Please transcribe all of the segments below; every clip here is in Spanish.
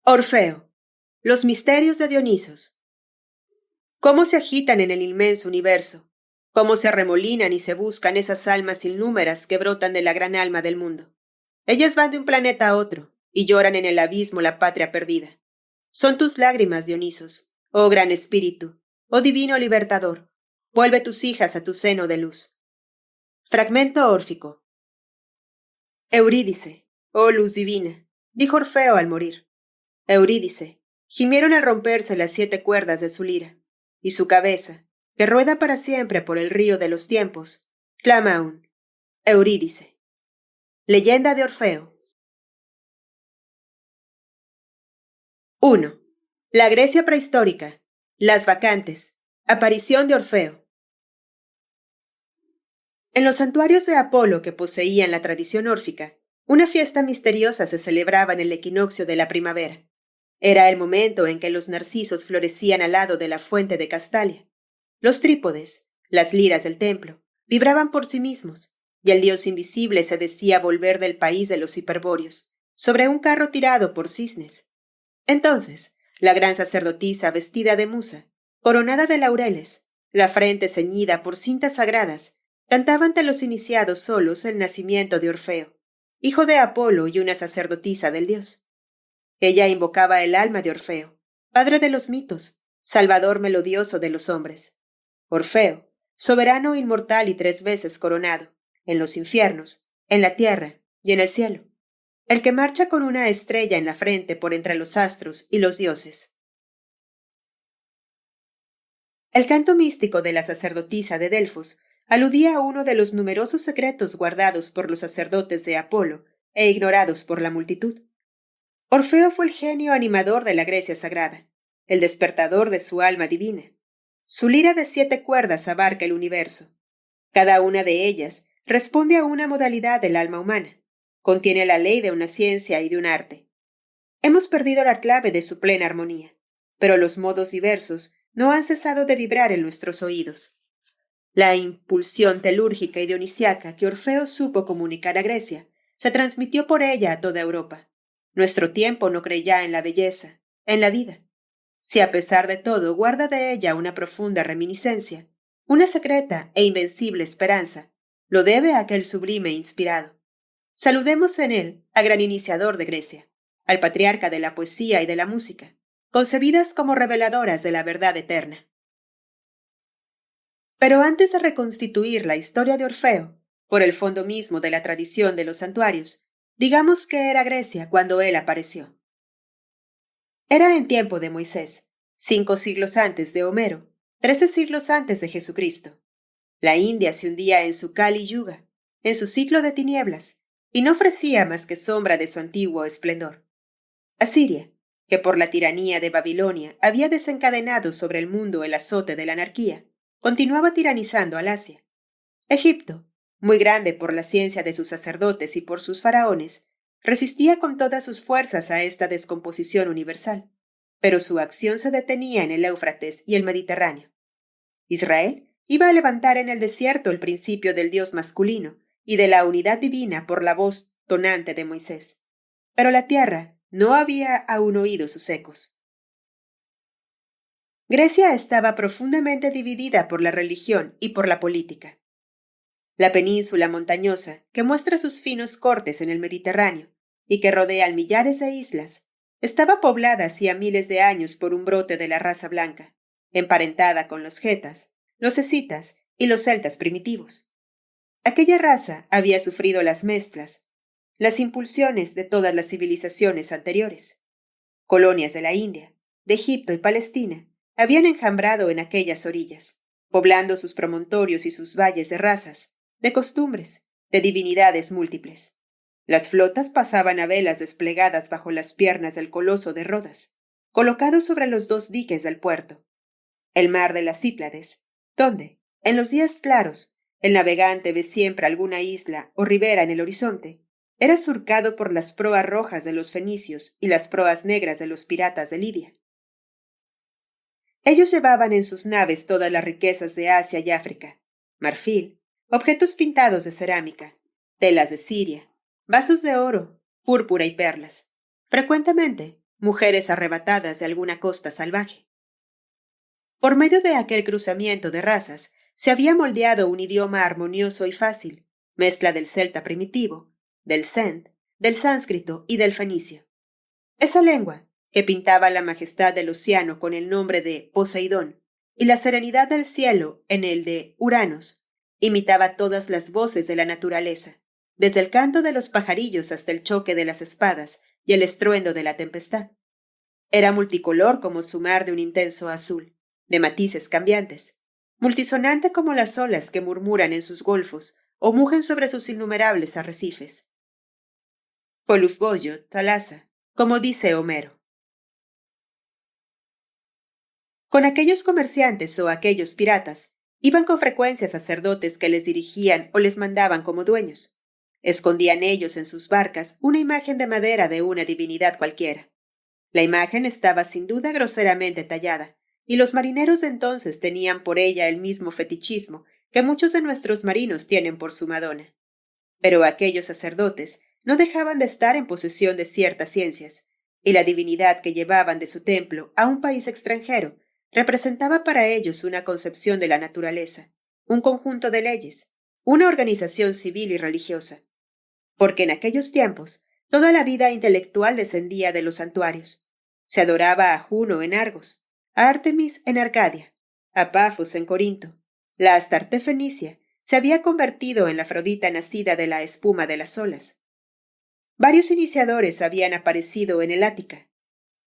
Orfeo. Los misterios de Dionisos. Cómo se agitan en el inmenso universo, cómo se arremolinan y se buscan esas almas innúmeras que brotan de la gran alma del mundo. Ellas van de un planeta a otro y lloran en el abismo la patria perdida. Son tus lágrimas, Dionisos, oh gran espíritu, oh divino libertador. Vuelve tus hijas a tu seno de luz. Fragmento órfico. Eurídice, oh luz divina, dijo Orfeo al morir. Eurídice, gimieron al romperse las 7 cuerdas de su lira, y su cabeza, que rueda para siempre por el río de los tiempos, clama aún. Eurídice. Leyenda de Orfeo. 1. La Grecia prehistórica. Las vacantes. Aparición de Orfeo. En los santuarios de Apolo que poseían la tradición órfica, una fiesta misteriosa se celebraba en el equinoccio de la primavera. Era el momento en que los narcisos florecían al lado de la fuente de Castalia. Los trípodes, las liras del templo, vibraban por sí mismos, y el dios invisible se decía volver del país de los hiperbóreos, sobre un carro tirado por cisnes. Entonces, la gran sacerdotisa vestida de musa, coronada de laureles, la frente ceñida por cintas sagradas, cantaba ante los iniciados solos el nacimiento de Orfeo, hijo de Apolo y una sacerdotisa del dios. Ella invocaba el alma de Orfeo, padre de los mitos, salvador melodioso de los hombres. Orfeo, soberano inmortal y 3 veces coronado, en los infiernos, en la tierra y en el cielo, el que marcha con una estrella en la frente por entre los astros y los dioses. El canto místico de la sacerdotisa de Delfos aludía a uno de los numerosos secretos guardados por los sacerdotes de Apolo e ignorados por la multitud. Orfeo fue el genio animador de la Grecia sagrada, el despertador de su alma divina. Su lira de 7 cuerdas abarca el universo. Cada una de ellas responde a una modalidad del alma humana. Contiene la ley de una ciencia y de un arte. Hemos perdido la clave de su plena armonía, pero los modos diversos no han cesado de vibrar en nuestros oídos. La impulsión telúrgica y dionisiaca que Orfeo supo comunicar a Grecia se transmitió por ella a toda Europa. Nuestro tiempo no cree ya en la belleza, en la vida. Si a pesar de todo guarda de ella una profunda reminiscencia, una secreta e invencible esperanza, lo debe a aquel sublime inspirado. Saludemos en él al gran iniciador de Grecia, al patriarca de la poesía y de la música, concebidas como reveladoras de la verdad eterna. Pero antes de reconstituir la historia de Orfeo, por el fondo mismo de la tradición de los santuarios, digamos que era Grecia cuando él apareció. Era en tiempo de Moisés, 5 siglos antes de Homero, 13 siglos antes de Jesucristo. La India se hundía en su Kali Yuga, en su ciclo de tinieblas, y no ofrecía más que sombra de su antiguo esplendor. Asiria, que por la tiranía de Babilonia había desencadenado sobre el mundo el azote de la anarquía, continuaba tiranizando al Asia. Egipto, muy grande por la ciencia de sus sacerdotes y por sus faraones, resistía con todas sus fuerzas a esta descomposición universal, pero su acción se detenía en el Éufrates y el Mediterráneo. Israel iba a levantar en el desierto el principio del Dios masculino y de la unidad divina por la voz tonante de Moisés, pero la tierra no había aún oído sus ecos. Grecia estaba profundamente dividida por la religión y por la política. La península montañosa, que muestra sus finos cortes en el Mediterráneo y que rodea millares de islas, estaba poblada hacía miles de años por un brote de la raza blanca, emparentada con los getas, los escitas y los celtas primitivos. Aquella raza había sufrido las mezclas, las impulsiones de todas las civilizaciones anteriores. Colonias de la India, de Egipto y Palestina habían enjambrado en aquellas orillas, poblando sus promontorios y sus valles de razas, de costumbres, de divinidades múltiples. Las flotas pasaban a velas desplegadas bajo las piernas del coloso de Rodas, colocado sobre los 2 diques del puerto. El mar de las Cíclades, donde, en los días claros, el navegante ve siempre alguna isla o ribera en el horizonte, era surcado por las proas rojas de los fenicios y las proas negras de los piratas de Libia. Ellos llevaban en sus naves todas las riquezas de Asia y África, marfil, objetos pintados de cerámica, telas de Siria, vasos de oro, púrpura y perlas. Frecuentemente, mujeres arrebatadas de alguna costa salvaje. Por medio de aquel cruzamiento de razas, se había moldeado un idioma armonioso y fácil, mezcla del celta primitivo, del send, del sánscrito y del fenicio. Esa lengua, que pintaba la majestad del océano con el nombre de Poseidón y la serenidad del cielo en el de Uranos, imitaba todas las voces de la naturaleza, desde el canto de los pajarillos hasta el choque de las espadas y el estruendo de la tempestad. Era multicolor como su mar de un intenso azul, de matices cambiantes, multisonante como las olas que murmuran en sus golfos o mugen sobre sus innumerables arrecifes. Polufbollo, Thalassa, como dice Homero. Con aquellos comerciantes o aquellos piratas, iban con frecuencia sacerdotes que les dirigían o les mandaban como dueños. Escondían ellos en sus barcas una imagen de madera de una divinidad cualquiera. La imagen estaba sin duda groseramente tallada, y los marineros de entonces tenían por ella el mismo fetichismo que muchos de nuestros marinos tienen por su Madonna. Pero aquellos sacerdotes no dejaban de estar en posesión de ciertas ciencias, y la divinidad que llevaban de su templo a un país extranjero representaba para ellos una concepción de la naturaleza, un conjunto de leyes, una organización civil y religiosa. Porque en aquellos tiempos toda la vida intelectual descendía de los santuarios. Se adoraba a Juno en Argos, a Artemis en Arcadia, a Pafos en Corinto. La Astarte fenicia se había convertido en la Afrodita nacida de la espuma de las olas. Varios iniciadores habían aparecido en el Ática.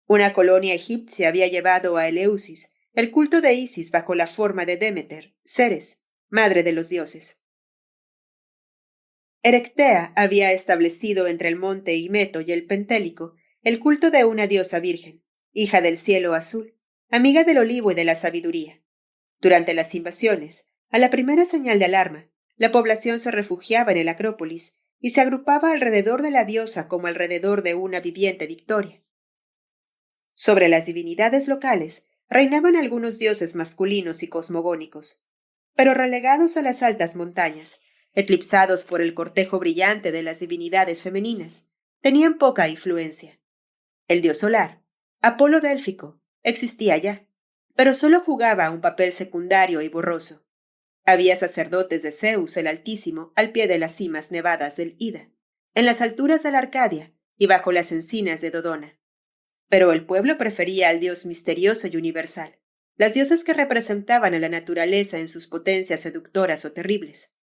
Una colonia egipcia había llevado a Eleusis el culto de Isis bajo la forma de Demeter, Ceres, madre de los dioses. Erectea había establecido entre el monte Himeto y el Pentélico el culto de una diosa virgen, hija del cielo azul, amiga del olivo y de la sabiduría. Durante las invasiones, a la primera señal de alarma, la población se refugiaba en el Acrópolis y se agrupaba alrededor de la diosa como alrededor de una viviente victoria. Sobre las divinidades locales reinaban algunos dioses masculinos y cosmogónicos, pero relegados a las altas montañas, eclipsados por el cortejo brillante de las divinidades femeninas, tenían poca influencia. El dios solar, Apolo délfico, existía ya, pero solo jugaba un papel secundario y borroso. Había sacerdotes de Zeus el Altísimo al pie de las cimas nevadas del Ida, en las alturas de la Arcadia y bajo las encinas de Dodona. Pero el pueblo prefería al dios misterioso y universal, las diosas que representaban a la naturaleza en sus potencias seductoras o terribles.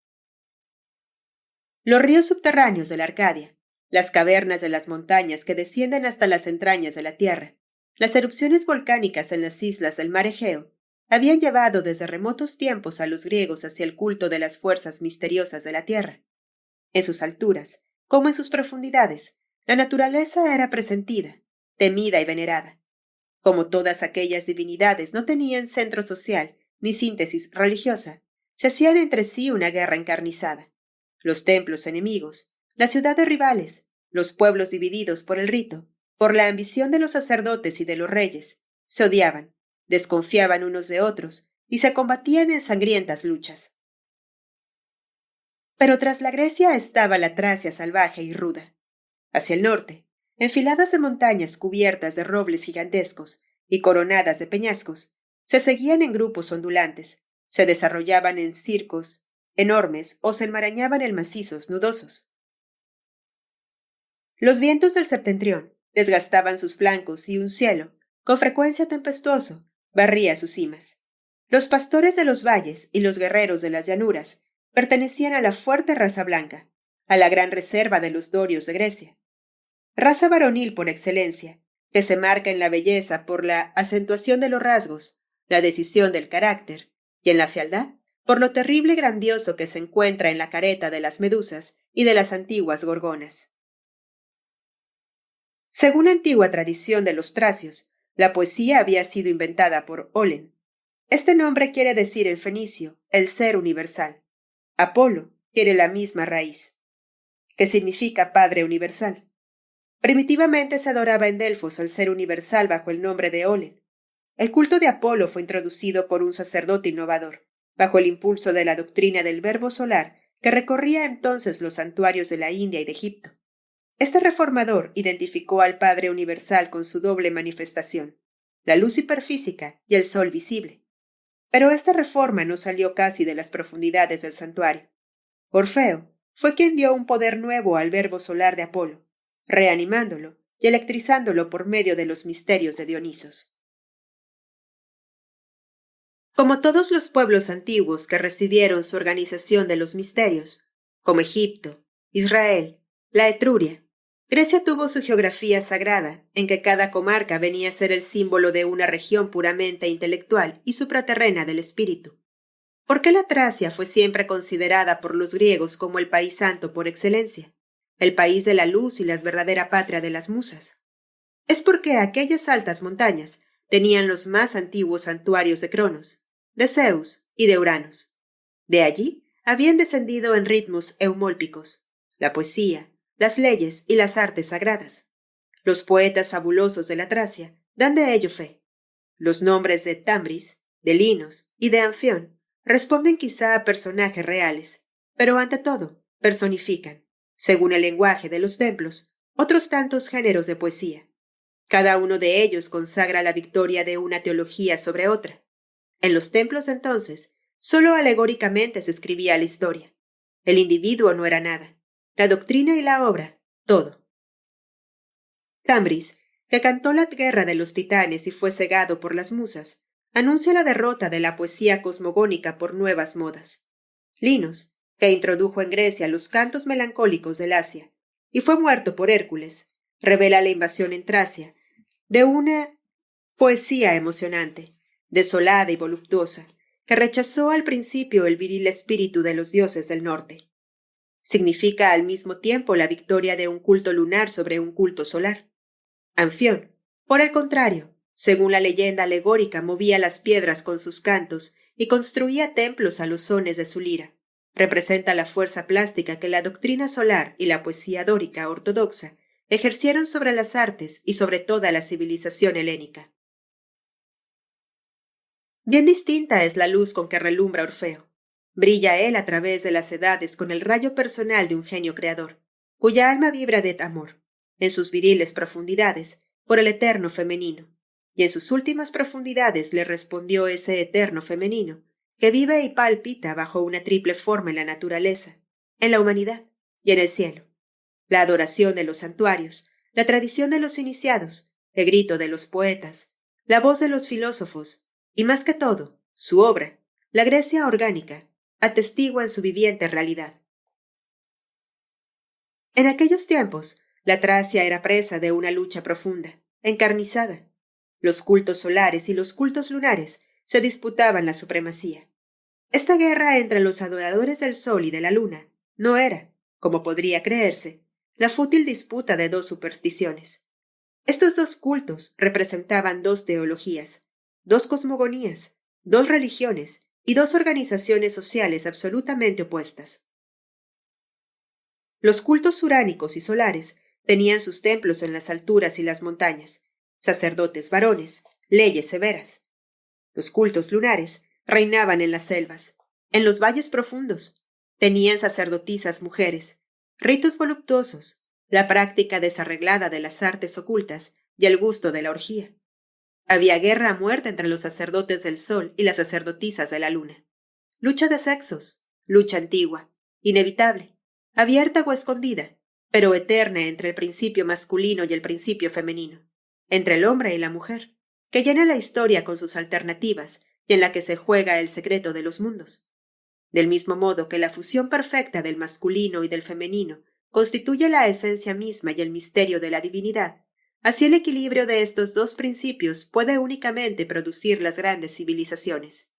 Los ríos subterráneos de la Arcadia, las cavernas de las montañas que descienden hasta las entrañas de la tierra, las erupciones volcánicas en las islas del mar Egeo, habían llevado desde remotos tiempos a los griegos hacia el culto de las fuerzas misteriosas de la tierra. En sus alturas, como en sus profundidades, la naturaleza era presentida, temida y venerada. Como todas aquellas divinidades no tenían centro social ni síntesis religiosa, se hacían entre sí una guerra encarnizada. Los templos enemigos, las ciudades rivales, los pueblos divididos por el rito, por la ambición de los sacerdotes y de los reyes, se odiaban, desconfiaban unos de otros y se combatían en sangrientas luchas. Pero tras la Grecia estaba la Tracia salvaje y ruda. Hacia el norte, enfiladas de montañas cubiertas de robles gigantescos y coronadas de peñascos, se seguían en grupos ondulantes, se desarrollaban en circos enormes o se enmarañaban en macizos nudosos. Los vientos del septentrión desgastaban sus flancos y un cielo, con frecuencia tempestuoso, barría sus cimas. Los pastores de los valles y los guerreros de las llanuras pertenecían a la fuerte raza blanca, a la gran reserva de los dorios de Grecia. Raza varonil por excelencia, que se marca en la belleza por la acentuación de los rasgos, la decisión del carácter, y en la fealdad por lo terrible y grandioso que se encuentra en la careta de las medusas y de las antiguas gorgonas. Según la antigua tradición de los tracios, la poesía había sido inventada por Olen. Este nombre quiere decir en fenicio el ser universal. Apolo tiene la misma raíz, que significa Padre universal. Primitivamente se adoraba en Delfos al ser universal bajo el nombre de Olen. El culto de Apolo fue introducido por un sacerdote innovador, bajo el impulso de la doctrina del verbo solar que recorría entonces los santuarios de la India y de Egipto. Este reformador identificó al Padre Universal con su doble manifestación, la luz hiperfísica y el sol visible. Pero esta reforma no salió casi de las profundidades del santuario. Orfeo fue quien dio un poder nuevo al verbo solar de Apolo, reanimándolo y electrizándolo por medio de los misterios de Dionisos. Como todos los pueblos antiguos que recibieron su organización de los misterios, como Egipto, Israel, la Etruria, Grecia tuvo su geografía sagrada, en que cada comarca venía a ser el símbolo de una región puramente intelectual y supraterrena del espíritu. ¿Por qué la Tracia fue siempre considerada por los griegos como el país santo por excelencia, el país de la luz y la verdadera patria de las musas? Es porque aquellas altas montañas tenían los más antiguos santuarios de Cronos, de Zeus y de Uranos. De allí habían descendido en ritmos eumólpicos, la poesía, las leyes y las artes sagradas. Los poetas fabulosos de la Tracia dan de ello fe. Los nombres de Tambris, de Linos y de Anfión responden quizá a personajes reales, pero ante todo personifican, según el lenguaje de los templos, otros tantos géneros de poesía. Cada uno de ellos consagra la victoria de una teología sobre otra. En los templos entonces, solo alegóricamente se escribía la historia. El individuo no era nada. La doctrina y la obra, todo. Tambris, que cantó la guerra de los titanes y fue cegado por las musas, anuncia la derrota de la poesía cosmogónica por nuevas modas. Linos, que introdujo en Grecia los cantos melancólicos del Asia, y fue muerto por Hércules, revela la invasión en Tracia de una poesía emocionante, desolada y voluptuosa, que rechazó al principio el viril espíritu de los dioses del norte. Significa al mismo tiempo la victoria de un culto lunar sobre un culto solar. Anfión, por el contrario, según la leyenda alegórica, movía las piedras con sus cantos y construía templos a los sones de su lira. Representa la fuerza plástica que la doctrina solar y la poesía dórica ortodoxa ejercieron sobre las artes y sobre toda la civilización helénica. Bien distinta es la luz con que relumbra Orfeo. Brilla él a través de las edades con el rayo personal de un genio creador, cuya alma vibra de amor, en sus viriles profundidades, por el eterno femenino, y en sus últimas profundidades le respondió ese eterno femenino, que vive y palpita bajo una triple forma en la naturaleza, en la humanidad y en el cielo. La adoración de los santuarios, la tradición de los iniciados, el grito de los poetas, la voz de los filósofos, y más que todo, su obra, la Grecia orgánica, atestiguan su viviente realidad. En aquellos tiempos, la Tracia era presa de una lucha profunda, encarnizada. Los cultos solares y los cultos lunares se disputaban la supremacía. Esta guerra entre los adoradores del sol y de la luna no era, como podría creerse, la fútil disputa de dos supersticiones. Estos dos cultos representaban dos teologías, dos cosmogonías, dos religiones y dos organizaciones sociales absolutamente opuestas. Los cultos uránicos y solares tenían sus templos en las alturas y las montañas, sacerdotes varones, leyes severas. Los cultos lunares reinaban en las selvas, en los valles profundos, tenían sacerdotisas mujeres, ritos voluptuosos, la práctica desarreglada de las artes ocultas y el gusto de la orgía. Había guerra a muerte entre los sacerdotes del sol y las sacerdotisas de la luna. Lucha de sexos, lucha antigua, inevitable, abierta o escondida, pero eterna entre el principio masculino y el principio femenino, entre el hombre y la mujer, que llena la historia con sus alternativas y en la que se juega el secreto de los mundos. Del mismo modo que la fusión perfecta del masculino y del femenino constituye la esencia misma y el misterio de la divinidad, así el equilibrio de estos dos principios puede únicamente producir las grandes civilizaciones.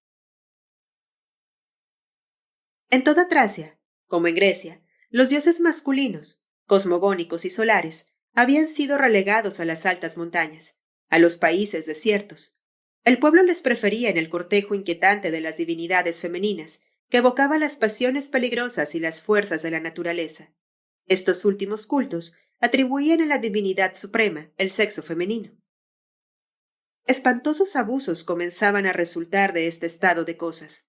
En toda Tracia, como en Grecia, los dioses masculinos, cosmogónicos y solares, habían sido relegados a las altas montañas, a los países desiertos. El pueblo les prefería en el cortejo inquietante de las divinidades femeninas, que evocaba las pasiones peligrosas y las fuerzas de la naturaleza. Estos últimos cultos atribuían a la divinidad suprema el sexo femenino. Espantosos abusos comenzaban a resultar de este estado de cosas.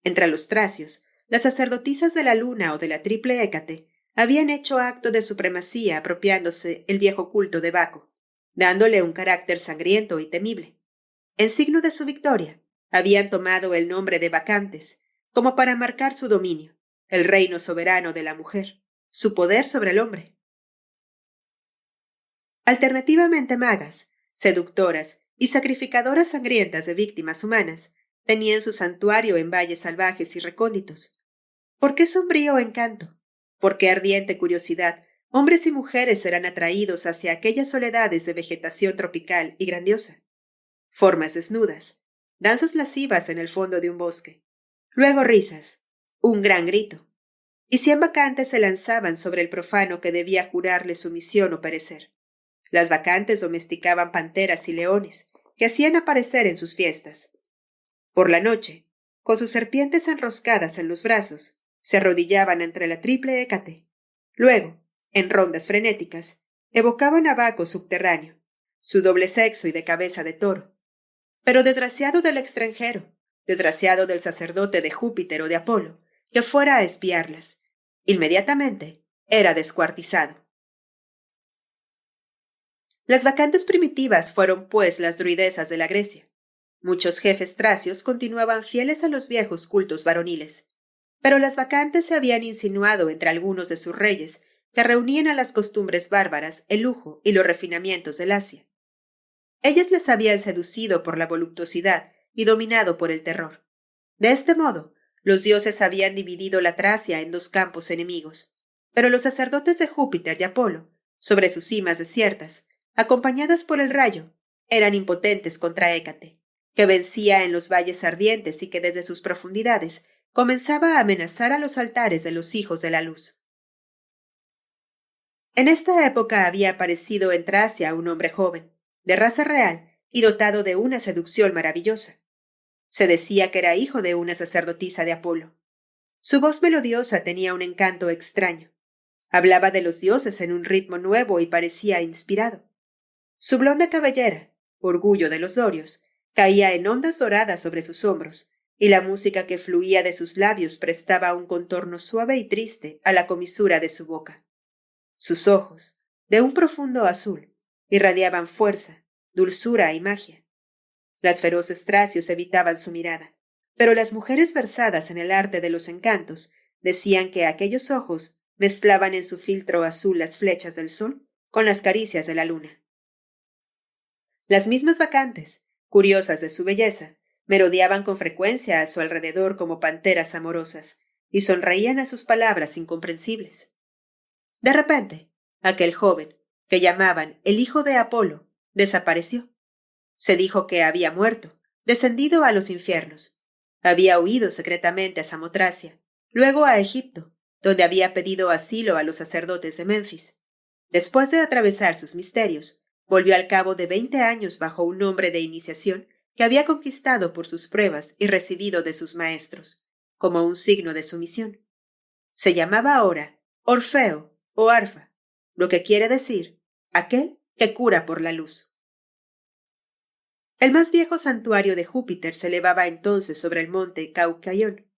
Entre los tracios, las sacerdotisas de la luna o de la triple Hécate habían hecho acto de supremacía apropiándose el viejo culto de Baco, dándole un carácter sangriento y temible. En signo de su victoria, habían tomado el nombre de Bacantes, como para marcar su dominio, el reino soberano de la mujer, su poder sobre el hombre. Alternativamente magas, seductoras y sacrificadoras sangrientas de víctimas humanas, tenían su santuario en valles salvajes y recónditos. ¿Por qué sombrío encanto? ¿Por qué ardiente curiosidad? Hombres y mujeres serán atraídos hacia aquellas soledades de vegetación tropical y grandiosa. Formas desnudas, danzas lascivas en el fondo de un bosque, luego risas, un gran grito, y 100 bacantes se lanzaban sobre el profano que debía jurarle sumisión o perecer. Las bacantes domesticaban panteras y leones, que hacían aparecer en sus fiestas. Por la noche, con sus serpientes enroscadas en los brazos, se arrodillaban entre la triple Hécate. Luego, en rondas frenéticas, evocaban a Baco subterráneo, su doble sexo y de cabeza de toro. Pero desgraciado del extranjero, desgraciado del sacerdote de Júpiter o de Apolo, que fuera a espiarlas, inmediatamente era descuartizado. Las bacantes primitivas fueron, pues, las druidesas de la Grecia. Muchos jefes tracios continuaban fieles a los viejos cultos varoniles, pero las bacantes se habían insinuado entre algunos de sus reyes, que reunían a las costumbres bárbaras, el lujo y los refinamientos del Asia. Ellas las habían seducido por la voluptuosidad y dominado por el terror. De este modo, los dioses habían dividido la Tracia en 2 campos enemigos, pero los sacerdotes de Júpiter y Apolo, sobre sus cimas desiertas, acompañadas por el rayo, eran impotentes contra Hécate, que vencía en los valles ardientes y que desde sus profundidades comenzaba a amenazar a los altares de los hijos de la luz. En esta época había aparecido en Tracia un hombre joven, de raza real y dotado de una seducción maravillosa. Se decía que era hijo de una sacerdotisa de Apolo. Su voz melodiosa tenía un encanto extraño. Hablaba de los dioses en un ritmo nuevo y parecía inspirado. Su blonda cabellera, orgullo de los dorios, caía en ondas doradas sobre sus hombros, y la música que fluía de sus labios prestaba un contorno suave y triste a la comisura de su boca. Sus ojos, de un profundo azul, irradiaban fuerza, dulzura y magia. Las feroces tracios evitaban su mirada, pero las mujeres versadas en el arte de los encantos decían que aquellos ojos mezclaban en su filtro azul las flechas del sol con las caricias de la luna. Las mismas bacantes, curiosas de su belleza, merodeaban con frecuencia a su alrededor como panteras amorosas y sonreían a sus palabras incomprensibles. De repente, aquel joven, que llamaban el hijo de Apolo, desapareció. Se dijo que había muerto, descendido a los infiernos. Había huido secretamente a Samotracia, luego a Egipto, donde había pedido asilo a los sacerdotes de Menfis. Después de atravesar sus misterios, volvió al cabo de 20 años bajo un nombre de iniciación que había conquistado por sus pruebas y recibido de sus maestros, como un signo de sumisión. Se llamaba ahora Orfeo o Arfa, lo que quiere decir aquel que cura por la luz. El más viejo santuario de Júpiter se elevaba entonces sobre el monte Caucaión.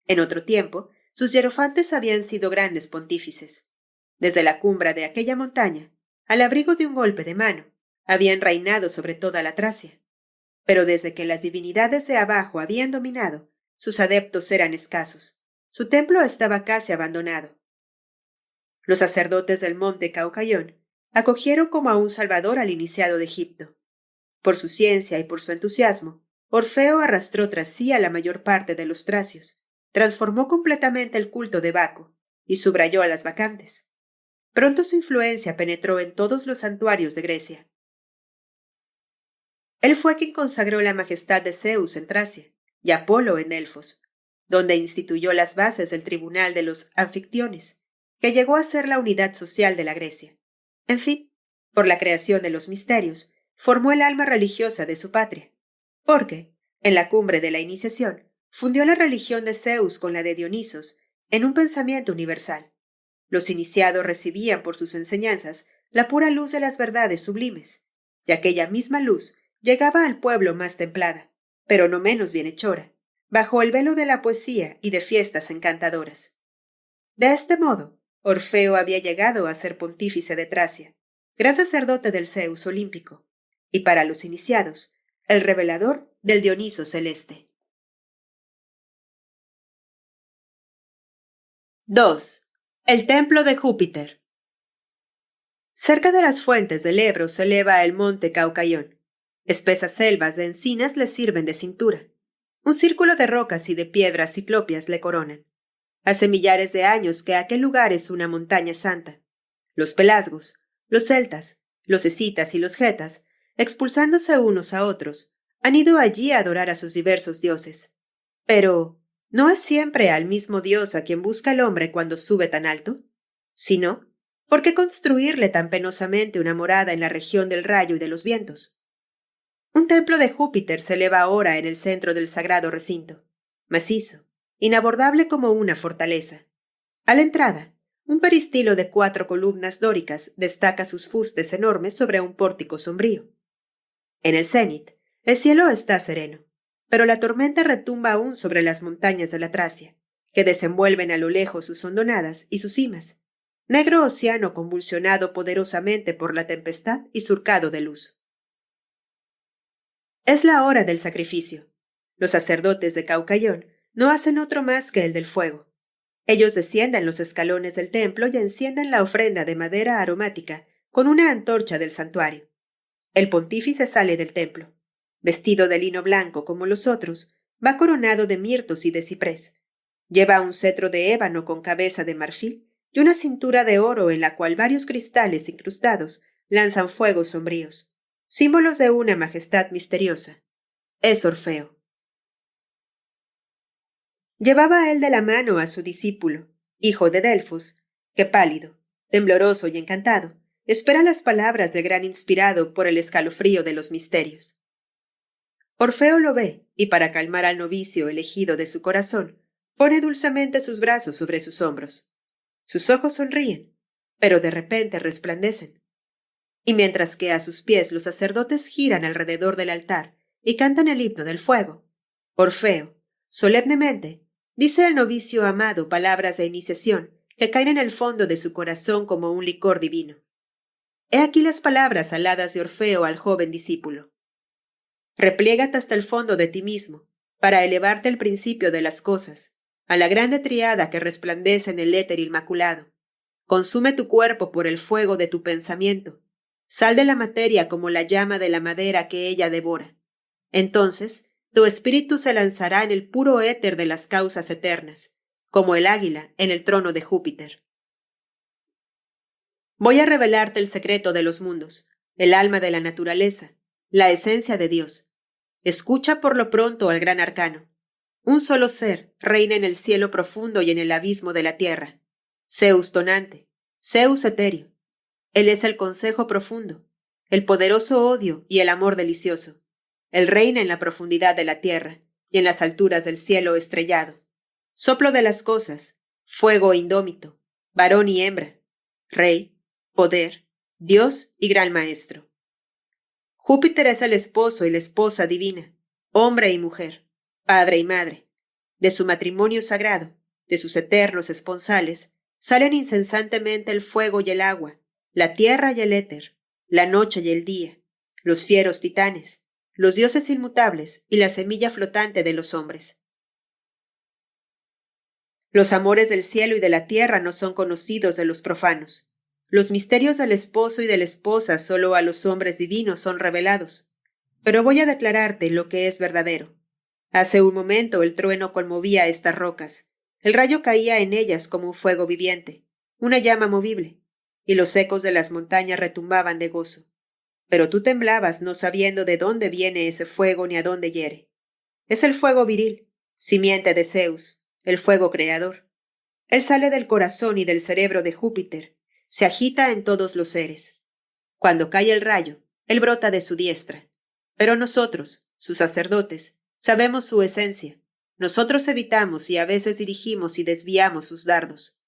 En otro tiempo, sus hierofantes habían sido grandes pontífices. Desde la cumbre de aquella montaña, al abrigo de un golpe de mano, habían reinado sobre toda la Tracia. Pero desde que las divinidades de abajo habían dominado, sus adeptos eran escasos. Su templo estaba casi abandonado. Los sacerdotes del monte Caucaión acogieron como a un salvador al iniciado de Egipto. Por su ciencia y por su entusiasmo, Orfeo arrastró tras sí a la mayor parte de los tracios, transformó completamente el culto de Baco y subrayó a las bacantes. Pronto su influencia penetró en todos los santuarios de Grecia. Él fue quien consagró la majestad de Zeus en Tracia y Apolo en Delfos, donde instituyó las bases del tribunal de los anfictiones, que llegó a ser la unidad social de la Grecia. En fin, por la creación de los misterios, formó el alma religiosa de su patria, porque, en la cumbre de la iniciación, fundió la religión de Zeus con la de Dionisos en un pensamiento universal. Los iniciados recibían por sus enseñanzas la pura luz de las verdades sublimes, y aquella misma luz llegaba al pueblo más templada, pero no menos bienhechora, bajo el velo de la poesía y de fiestas encantadoras. De este modo, Orfeo había llegado a ser pontífice de Tracia, gran sacerdote del Zeus olímpico, y para los iniciados, el revelador del Dioniso celeste. 2. El templo de Júpiter. Cerca de las fuentes del Ebro se eleva el monte Caucayón. Espesas selvas de encinas le sirven de cintura. Un círculo de rocas y de piedras ciclopias le coronan. Hace millares de años que aquel lugar es una montaña santa. Los pelasgos, los celtas, los escitas y los getas, expulsándose unos a otros, han ido allí a adorar a sus diversos dioses. Pero, ¿no es siempre al mismo Dios a quien busca el hombre cuando sube tan alto? Si no, ¿por qué construirle tan penosamente una morada en la región del rayo y de los vientos? Un templo de Júpiter se eleva ahora en el centro del sagrado recinto, macizo, inabordable como una fortaleza. A la entrada, un peristilo de 4 columnas dóricas destaca sus fustes enormes sobre un pórtico sombrío. En el cénit, el cielo está sereno, pero la tormenta retumba aún sobre las montañas de la Tracia, que desenvuelven a lo lejos sus hondonadas y sus cimas, negro océano convulsionado poderosamente por la tempestad y surcado de luz. Es la hora del sacrificio. Los sacerdotes de Caucayón no hacen otro más que el del fuego. Ellos descienden los escalones del templo y encienden la ofrenda de madera aromática con una antorcha del santuario. El pontífice sale del templo. Vestido de lino blanco como los otros, va coronado de mirtos y de ciprés. Lleva un cetro de ébano con cabeza de marfil y una cintura de oro en la cual varios cristales incrustados lanzan fuegos sombríos, símbolos de una majestad misteriosa. Es Orfeo. Llevaba él de la mano a su discípulo, hijo de Delfos, que pálido, tembloroso y encantado, espera las palabras de gran inspirado por el escalofrío de los misterios. Orfeo lo ve, y para calmar al novicio elegido de su corazón, pone dulcemente sus brazos sobre sus hombros. Sus ojos sonríen, pero de repente resplandecen. Y mientras que a sus pies los sacerdotes giran alrededor del altar y cantan el himno del fuego, Orfeo, solemnemente, dice al novicio amado palabras de iniciación que caen en el fondo de su corazón como un licor divino. He aquí las palabras aladas de Orfeo al joven discípulo. Repliégate hasta el fondo de ti mismo, para elevarte al principio de las cosas, a la grande triada que resplandece en el éter inmaculado. Consume tu cuerpo por el fuego de tu pensamiento. Sal de la materia como la llama de la madera que ella devora. Entonces, tu espíritu se lanzará en el puro éter de las causas eternas, como el águila en el trono de Júpiter. Voy a revelarte el secreto de los mundos, el alma de la naturaleza, la esencia de Dios. Escucha por lo pronto al gran arcano. Un solo ser reina en el cielo profundo y en el abismo de la tierra. Zeus tonante, Zeus etéreo. Él es el consejo profundo, el poderoso odio y el amor delicioso. Él reina en la profundidad de la tierra y en las alturas del cielo estrellado. Soplo de las cosas, fuego indómito, varón y hembra, rey, poder, Dios y gran maestro. Júpiter es el esposo y la esposa divina, hombre y mujer, padre y madre. De su matrimonio sagrado, de sus eternos esponsales, salen incesantemente el fuego y el agua, la tierra y el éter, la noche y el día, los fieros titanes, los dioses inmutables y la semilla flotante de los hombres. Los amores del cielo y de la tierra no son conocidos de los profanos. Los misterios del esposo y de la esposa solo a los hombres divinos son revelados. Pero voy a declararte lo que es verdadero. Hace un momento el trueno conmovía estas rocas. El rayo caía en ellas como un fuego viviente, una llama movible, y los ecos de las montañas retumbaban de gozo. Pero tú temblabas no sabiendo de dónde viene ese fuego ni a dónde hiere. Es el fuego viril, simiente de Zeus, el fuego creador. Él sale del corazón y del cerebro de Júpiter, se agita en todos los seres. Cuando cae el rayo, él brota de su diestra. Pero nosotros, sus sacerdotes, sabemos su esencia. Nosotros evitamos y a veces dirigimos y desviamos sus dardos.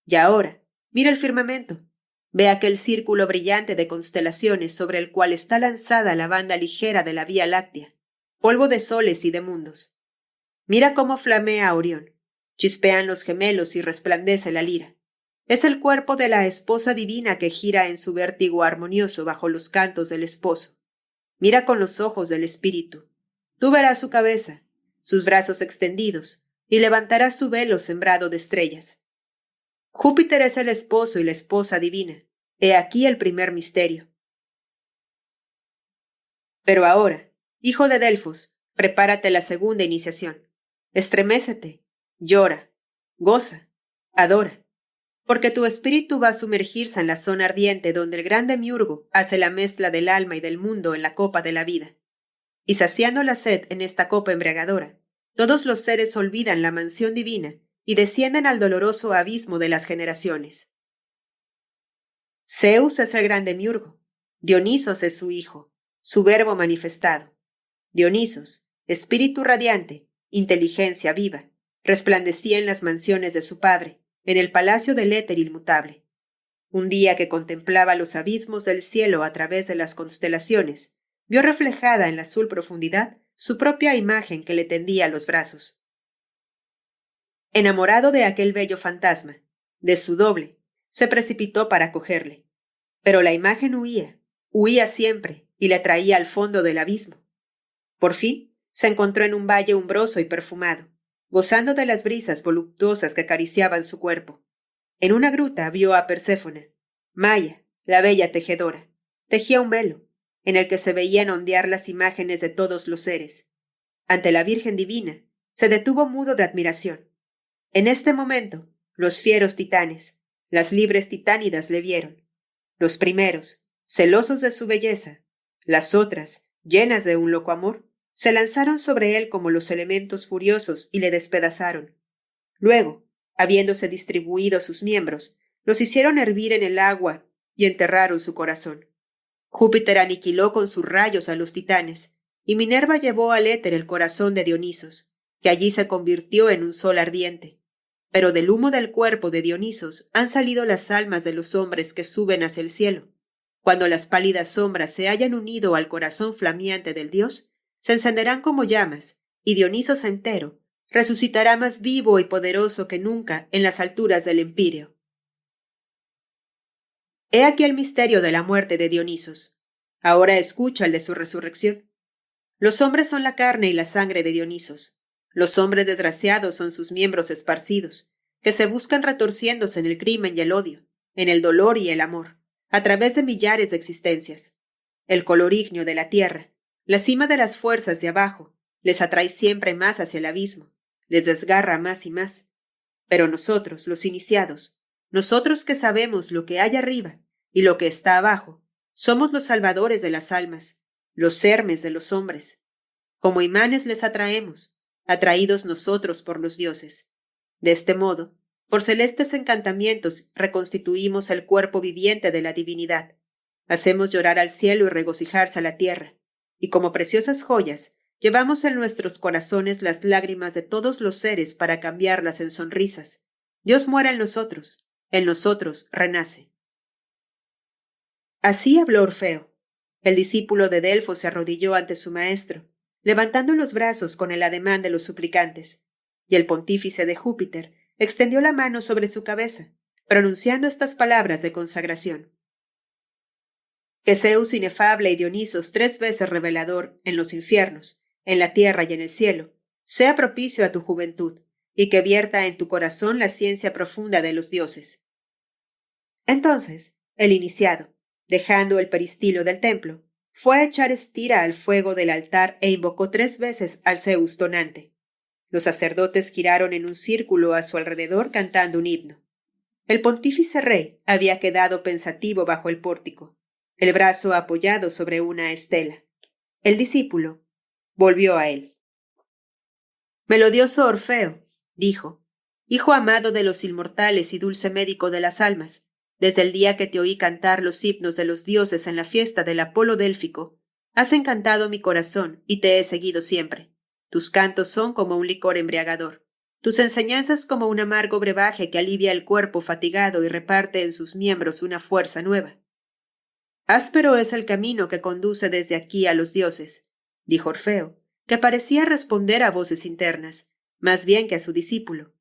Y ahora, mira el firmamento. Ve aquel círculo brillante de constelaciones sobre el cual está lanzada la banda ligera de la Vía Láctea, polvo de soles y de mundos. Mira cómo flamea Orión, chispean los gemelos y resplandece la lira. Es el cuerpo de la esposa divina que gira en su vértigo armonioso bajo los cantos del esposo. Mira con los ojos del espíritu. Tú verás su cabeza, sus brazos extendidos, y levantarás su velo sembrado de estrellas. Júpiter es el esposo y la esposa divina. He aquí el primer misterio. Pero ahora, hijo de Delfos, prepárate la segunda iniciación. Estremécete, llora, goza, adora, porque tu espíritu va a sumergirse en la zona ardiente donde el gran demiurgo hace la mezcla del alma y del mundo en la copa de la vida. Y saciando la sed en esta copa embriagadora, todos los seres olvidan la mansión divina y descienden al doloroso abismo de las generaciones. Zeus es el gran demiurgo, Dionisos es su hijo, su verbo manifestado. Dionisos, espíritu radiante, inteligencia viva, resplandecía en las mansiones de su padre, en el palacio del éter inmutable. Un día que contemplaba los abismos del cielo a través de las constelaciones, vio reflejada en la azul profundidad su propia imagen que le tendía los brazos. Enamorado de aquel bello fantasma, de su doble, se precipitó para cogerle. Pero la imagen huía siempre y le traía al fondo del abismo. Por fin, se encontró en un valle umbroso y perfumado, gozando de las brisas voluptuosas que acariciaban su cuerpo. En una gruta vio a Perséfona, Maya, la bella tejedora. Tejía un velo, en el que se veían ondear las imágenes de todos los seres. Ante la Virgen Divina, se detuvo mudo de admiración. En este momento, los fieros titanes, las libres titánidas le vieron. Los primeros, celosos de su belleza, las otras, llenas de un loco amor, se lanzaron sobre él como los elementos furiosos y le despedazaron. Luego, habiéndose distribuido sus miembros, los hicieron hervir en el agua y enterraron su corazón. Júpiter aniquiló con sus rayos a los titanes, y Minerva llevó al éter el corazón de Dionisos, que allí se convirtió en un sol ardiente. Pero del humo del cuerpo de Dionisos han salido las almas de los hombres que suben hacia el cielo. Cuando las pálidas sombras se hayan unido al corazón flameante del dios, se encenderán como llamas, y Dionisos entero resucitará más vivo y poderoso que nunca en las alturas del Empíreo. He aquí el misterio de la muerte de Dionisos. Ahora escucha el de su resurrección. Los hombres son la carne y la sangre de Dionisos. Los hombres desgraciados son sus miembros esparcidos, que se buscan retorciéndose en el crimen y el odio, en el dolor y el amor, a través de millares de existencias. El color ígneo de la tierra, la cima de las fuerzas de abajo, les atrae siempre más hacia el abismo, les desgarra más y más. Pero nosotros, los iniciados, nosotros que sabemos lo que hay arriba y lo que está abajo, somos los salvadores de las almas, los hermes de los hombres. Como imanes les atraemos, atraídos nosotros por los dioses. De este modo, por celestes encantamientos reconstituimos el cuerpo viviente de la divinidad. Hacemos llorar al cielo y regocijarse a la tierra, y como preciosas joyas, llevamos en nuestros corazones las lágrimas de todos los seres para cambiarlas en sonrisas. Dios muere en nosotros renace. Así habló Orfeo. El discípulo de Delfos se arrodilló ante su maestro, levantando los brazos con el ademán de los suplicantes, y el pontífice de Júpiter extendió la mano sobre su cabeza, pronunciando estas palabras de consagración. Que Zeus inefable y Dionisos 3 veces revelador en los infiernos, en la tierra y en el cielo, sea propicio a tu juventud, y que vierta en tu corazón la ciencia profunda de los dioses. Entonces, el iniciado, dejando el peristilo del templo, fue a echar estira al fuego del altar e invocó 3 veces al Zeus tonante. Los sacerdotes giraron en un círculo a su alrededor cantando un himno. El pontífice rey había quedado pensativo bajo el pórtico, el brazo apoyado sobre una estela. El discípulo volvió a él. Melodioso Orfeo, dijo, hijo amado de los inmortales y dulce médico de las almas, desde el día que te oí cantar los himnos de los dioses en la fiesta del Apolo délfico, has encantado mi corazón y te he seguido siempre. Tus cantos son como un licor embriagador, tus enseñanzas como un amargo brebaje que alivia el cuerpo fatigado y reparte en sus miembros una fuerza nueva. Áspero es el camino que conduce desde aquí a los dioses, dijo Orfeo, que parecía responder a voces internas, más bien que a su discípulo.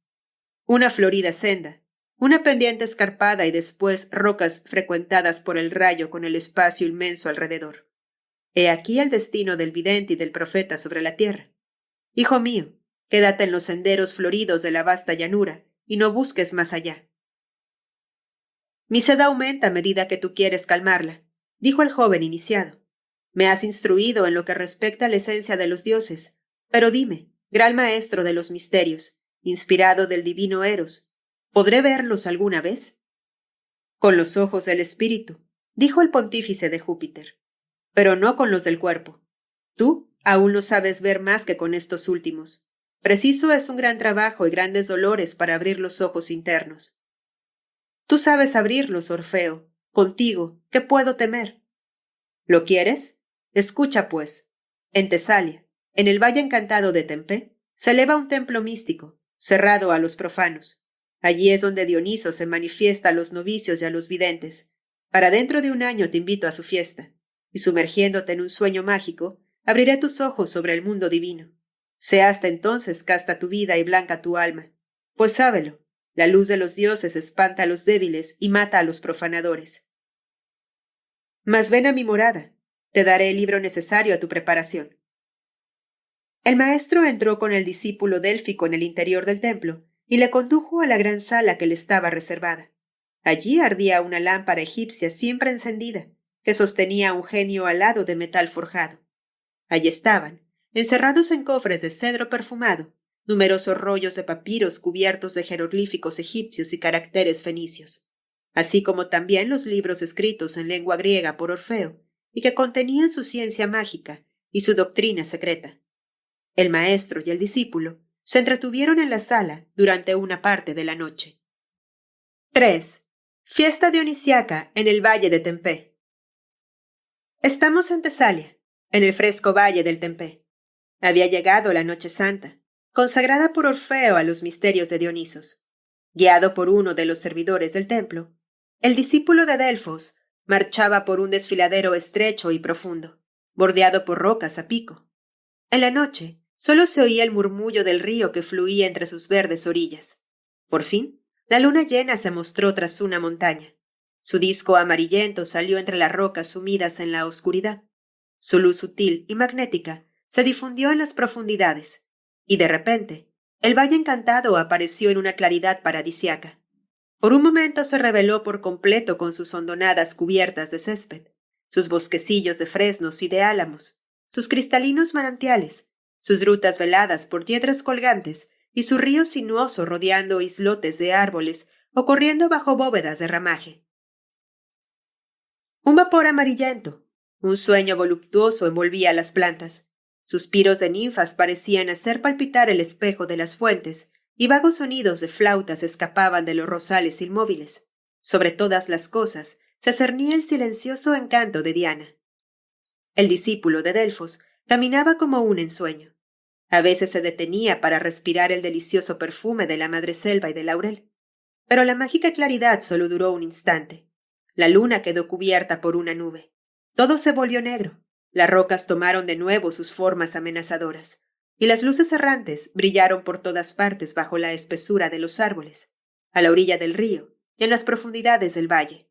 Una florida senda, Una pendiente escarpada y después rocas frecuentadas por el rayo con el espacio inmenso alrededor. He aquí el destino del vidente y del profeta sobre la tierra. Hijo mío, quédate en los senderos floridos de la vasta llanura y no busques más allá. Mi sed aumenta a medida que tú quieres calmarla, dijo el joven iniciado. Me has instruido en lo que respecta a la esencia de los dioses, pero dime, gran maestro de los misterios, inspirado del divino Eros, ¿podré verlos alguna vez? Con los ojos del espíritu, dijo el pontífice de Júpiter, pero no con los del cuerpo. Tú aún no sabes ver más que con estos últimos. Preciso es un gran trabajo y grandes dolores para abrir los ojos internos. Tú sabes abrirlos, Orfeo. Contigo, ¿qué puedo temer? ¿Lo quieres? Escucha, pues. En Tesalia, en el valle encantado de Tempé, se eleva un templo místico, cerrado a los profanos. Allí es donde Dioniso se manifiesta a los novicios y a los videntes. Para dentro de un año te invito a su fiesta, y sumergiéndote en un sueño mágico, abriré tus ojos sobre el mundo divino. Sea hasta entonces casta tu vida y blanca tu alma. Pues sábelo, la luz de los dioses espanta a los débiles y mata a los profanadores. Mas ven a mi morada. Te daré el libro necesario a tu preparación. El maestro entró con el discípulo délfico en el interior del templo y le condujo a la gran sala que le estaba reservada. Allí ardía una lámpara egipcia siempre encendida, que sostenía un genio alado de metal forjado. Allí estaban, encerrados en cofres de cedro perfumado, numerosos rollos de papiros cubiertos de jeroglíficos egipcios y caracteres fenicios, así como también los libros escritos en lengua griega por Orfeo, y que contenían su ciencia mágica y su doctrina secreta. El maestro y el discípulo se entretuvieron en la sala durante una parte de la noche. 3. Fiesta dionisiaca en el valle de Tempé. Estamos en Tesalia, en el fresco valle del Tempé. Había llegado la noche santa, consagrada por Orfeo a los misterios de Dionisos. Guiado por uno de los servidores del templo, el discípulo de Delfos marchaba por un desfiladero estrecho y profundo, bordeado por rocas a pico. En la noche, solo se oía el murmullo del río que fluía entre sus verdes orillas. Por fin, la luna llena se mostró tras una montaña. Su disco amarillento salió entre las rocas sumidas en la oscuridad. Su luz sutil y magnética se difundió en las profundidades, y de repente, el valle encantado apareció en una claridad paradisiaca. Por un momento se reveló por completo con sus hondonadas cubiertas de césped, sus bosquecillos de fresnos y de álamos, sus cristalinos manantiales, sus rutas veladas por yedras colgantes y su río sinuoso rodeando islotes de árboles o corriendo bajo bóvedas de ramaje. Un vapor amarillento, un sueño voluptuoso envolvía las plantas. Suspiros de ninfas parecían hacer palpitar el espejo de las fuentes, y vagos sonidos de flautas escapaban de los rosales inmóviles. Sobre todas las cosas se cernía el silencioso encanto de Diana. El discípulo de Delfos caminaba como un ensueño. A veces se detenía para respirar el delicioso perfume de la madreselva y del laurel. Pero la mágica claridad solo duró un instante. La luna quedó cubierta por una nube. Todo se volvió negro. Las rocas tomaron de nuevo sus formas amenazadoras, y las luces errantes brillaron por todas partes bajo la espesura de los árboles, a la orilla del río y en las profundidades del valle.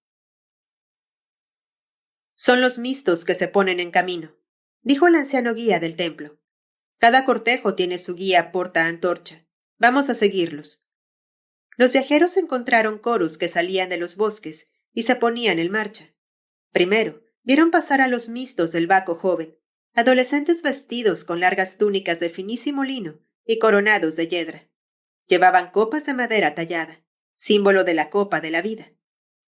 Son los mistos que se ponen en camino, dijo el anciano guía del templo. Cada cortejo tiene su guía porta antorcha. Vamos a seguirlos. Los viajeros encontraron coros que salían de los bosques y se ponían en marcha. Primero, vieron pasar a los mistos del Baco joven, adolescentes vestidos con largas túnicas de finísimo lino y coronados de yedra. Llevaban copas de madera tallada, símbolo de la copa de la vida.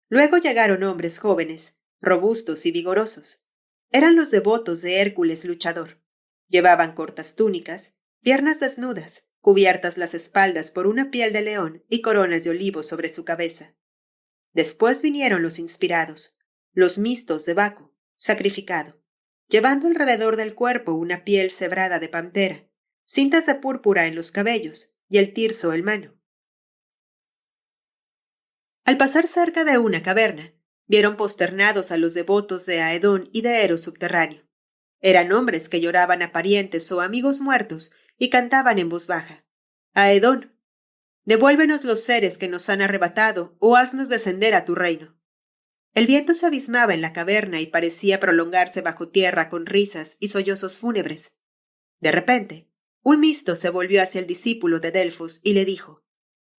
Luego llegaron hombres jóvenes, robustos y vigorosos. Eran los devotos de Hércules luchador. Llevaban cortas túnicas, piernas desnudas, cubiertas las espaldas por una piel de león y coronas de olivo sobre su cabeza. Después vinieron los inspirados, los mistos de Baco, sacrificado, llevando alrededor del cuerpo una piel cebrada de pantera, cintas de púrpura en los cabellos y el tirso en mano. Al pasar cerca de una caverna, vieron posternados a los devotos de Aedón y de Eros subterráneo. Eran hombres que lloraban a parientes o amigos muertos y cantaban en voz baja. Aedón, Devuélvenos los seres que nos han arrebatado o haznos descender a tu reino. El viento se abismaba en la caverna y parecía prolongarse bajo tierra con risas y sollozos fúnebres. De repente, un misto se volvió hacia el discípulo de Delfos y le dijo: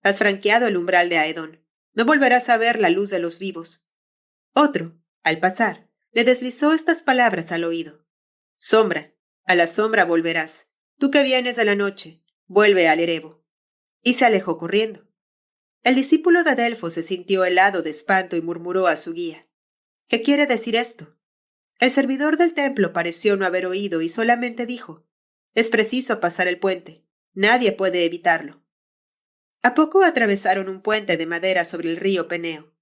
Has franqueado el umbral de Aedón. No volverás a ver la luz de los vivos. Otro, al pasar, le deslizó estas palabras al oído: Sombra, a la sombra volverás. Tú que vienes de la noche, vuelve al Erebo. Y se alejó corriendo. El discípulo de Delfos se sintió helado de espanto y murmuró a su guía: ¿Qué quiere decir esto? El servidor del templo pareció no haber oído y solamente dijo: Es preciso pasar el puente. Nadie puede evitarlo. A poco atravesaron un puente de madera sobre el río Peneo.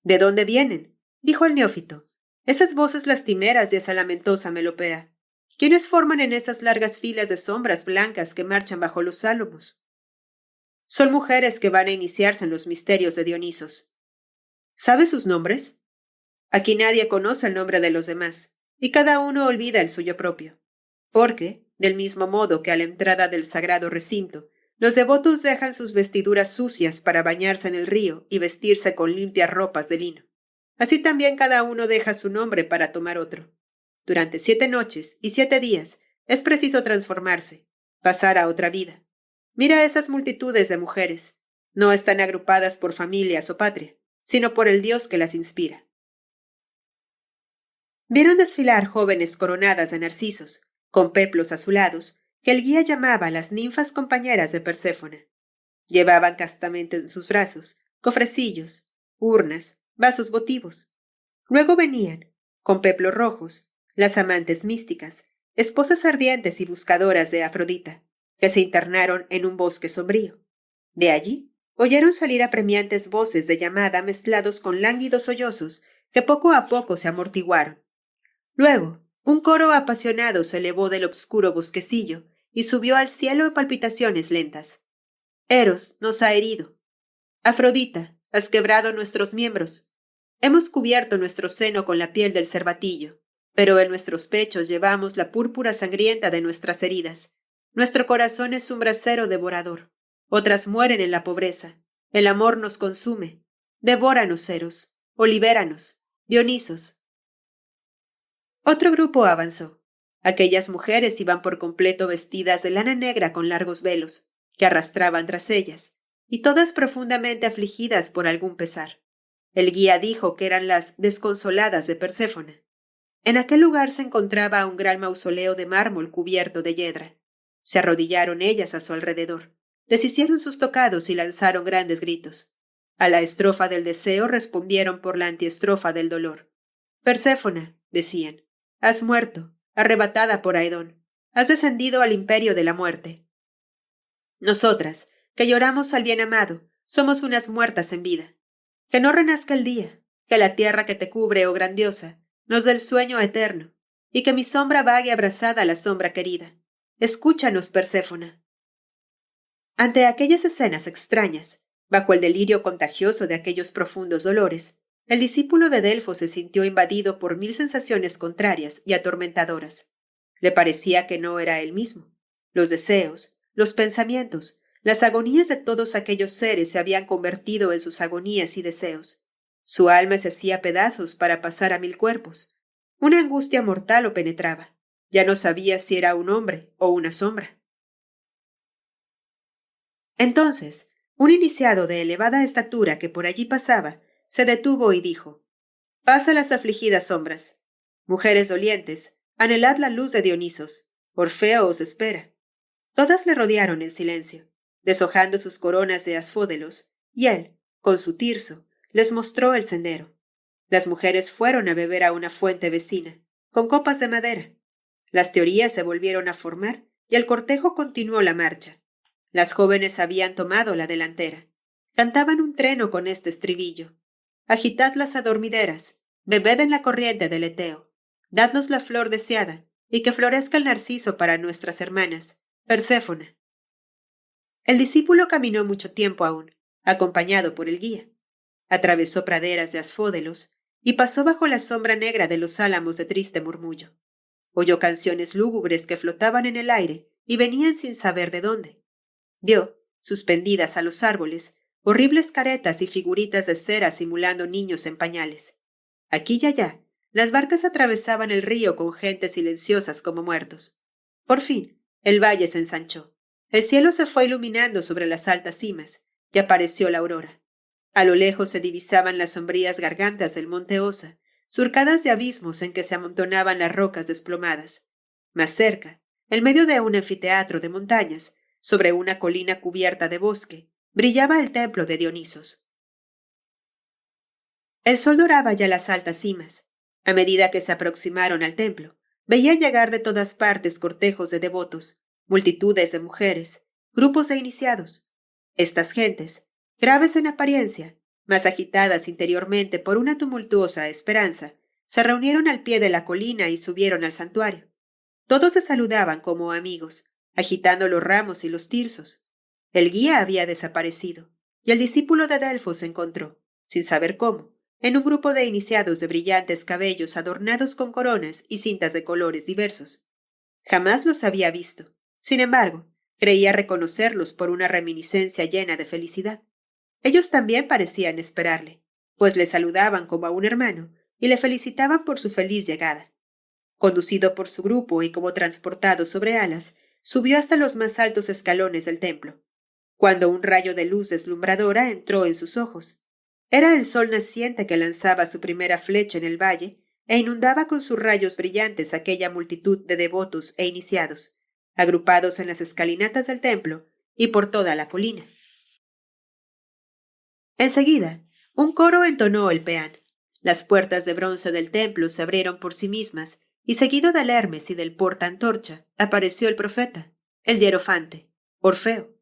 ¿De dónde vienen?, dijo el neófito. Esas voces lastimeras de esa lamentosa melopea. ¿Quiénes forman en esas largas filas de sombras blancas que marchan bajo los álamos? Son mujeres que van a iniciarse en los misterios de Dionisos. ¿Sabe sus nombres? Aquí nadie conoce el nombre de los demás, y cada uno olvida el suyo propio. Porque, del mismo modo que a la entrada del sagrado recinto, los devotos dejan sus vestiduras sucias para bañarse en el río y vestirse con limpias ropas de lino, así también cada uno deja su nombre para tomar otro. Durante 7 noches y 7 días es preciso transformarse, pasar a otra vida. Mira esas multitudes de mujeres. No están agrupadas por familias o patria, sino por el Dios que las inspira. Vieron desfilar jóvenes coronadas de narcisos, con peplos azulados, que el guía llamaba las ninfas compañeras de Perséfona. Llevaban castamente en sus brazos cofrecillos, urnas, vasos votivos. Luego venían, con peplos rojos, las amantes místicas, esposas ardientes y buscadoras de Afrodita, que se internaron en un bosque sombrío. De allí oyeron salir apremiantes voces de llamada mezclados con lánguidos sollozos que poco a poco se amortiguaron. Luego, un coro apasionado se elevó del obscuro bosquecillo y subió al cielo en palpitaciones lentas. Eros nos ha herido. Afrodita, has quebrado nuestros miembros. Hemos cubierto nuestro seno con la piel del cervatillo, pero en nuestros pechos llevamos la púrpura sangrienta de nuestras heridas. Nuestro corazón es un brasero devorador. Otras mueren en la pobreza. El amor nos consume. Devóranos, Eros, o libéranos, Dionisos. Otro grupo avanzó. Aquellas mujeres iban por completo vestidas de lana negra con largos velos, que arrastraban tras ellas, y todas profundamente afligidas por algún pesar. El guía dijo que eran las desconsoladas de Perséfona. En aquel lugar se encontraba un gran mausoleo de mármol cubierto de hiedra. Se arrodillaron ellas a su alrededor, deshicieron sus tocados y lanzaron grandes gritos. A la estrofa del deseo respondieron por la antiestrofa del dolor. Perséfona, decían, has muerto, arrebatada por Aedón. Has descendido al imperio de la muerte. Nosotras, que lloramos al bien amado, somos unas muertas en vida. Que no renazca el día, que la tierra que te cubre, oh grandiosa, nos dé el sueño eterno, y que mi sombra vague abrazada a la sombra querida. Escúchanos, Perséfona. Ante aquellas escenas extrañas, bajo el delirio contagioso de aquellos profundos dolores, el discípulo de Delfos se sintió invadido por 1000 sensaciones contrarias y atormentadoras. Le parecía que no era él mismo. Los deseos, los pensamientos, las agonías de todos aquellos seres se habían convertido en sus agonías y deseos. Su alma se hacía pedazos para pasar a 1000 cuerpos. Una angustia mortal lo penetraba. Ya no sabía si era un hombre o una sombra. Entonces, un iniciado de elevada estatura que por allí pasaba, se detuvo y dijo: Pasa las afligidas sombras. Mujeres dolientes, anhelad la luz de Dionisos. Orfeo os espera. Todas le rodearon en silencio, deshojando sus coronas de asfódelos, y él, con su tirso, les mostró el sendero. Las mujeres fueron a beber a una fuente vecina, con copas de madera. Las teorías se volvieron a formar y el cortejo continuó la marcha. Las jóvenes habían tomado la delantera. Cantaban un treno con este estribillo: Agitad las adormideras, bebed en la corriente del Eteo. Dadnos la flor deseada, y que florezca el narciso para nuestras hermanas, Perséfona. El discípulo caminó mucho tiempo aún, acompañado por el guía. Atravesó praderas de asfódelos y pasó bajo la sombra negra de los álamos de triste murmullo. Oyó canciones lúgubres que flotaban en el aire y venían sin saber de dónde. Vio, suspendidas a los árboles, horribles caretas y figuritas de cera simulando niños en pañales. Aquí y allá, las barcas atravesaban el río con gentes silenciosas como muertos. Por fin, el valle se ensanchó. El cielo se fue iluminando sobre las altas cimas, y apareció la aurora. A lo lejos se divisaban las sombrías gargantas del monte Osa, surcadas de abismos en que se amontonaban las rocas desplomadas. Más cerca, en medio de un anfiteatro de montañas, sobre una colina cubierta de bosque, brillaba el templo de Dionisos. El sol doraba ya las altas cimas. A medida que se aproximaron al templo, veían llegar de todas partes cortejos de devotos, multitudes de mujeres, grupos de iniciados. Estas gentes, graves en apariencia, más agitadas interiormente por una tumultuosa esperanza, se reunieron al pie de la colina y subieron al santuario. Todos se saludaban como amigos, agitando los ramos y los tirsos. El guía había desaparecido, y el discípulo de Delfos se encontró, sin saber cómo, en un grupo de iniciados de brillantes cabellos adornados con coronas y cintas de colores diversos. Jamás los había visto. Sin embargo, creía reconocerlos por una reminiscencia llena de felicidad. Ellos también parecían esperarle, pues le saludaban como a un hermano y le felicitaban por su feliz llegada. Conducido por su grupo y como transportado sobre alas, subió hasta los más altos escalones del templo, cuando un rayo de luz deslumbradora entró en sus ojos. Era el sol naciente que lanzaba su primera flecha en el valle e inundaba con sus rayos brillantes aquella multitud de devotos e iniciados, agrupados en las escalinatas del templo y por toda la colina. Enseguida, un coro entonó el peán. Las puertas de bronce del templo se abrieron por sí mismas y seguido del Hermes y del portaantorcha, apareció el profeta, el hierofante, Orfeo.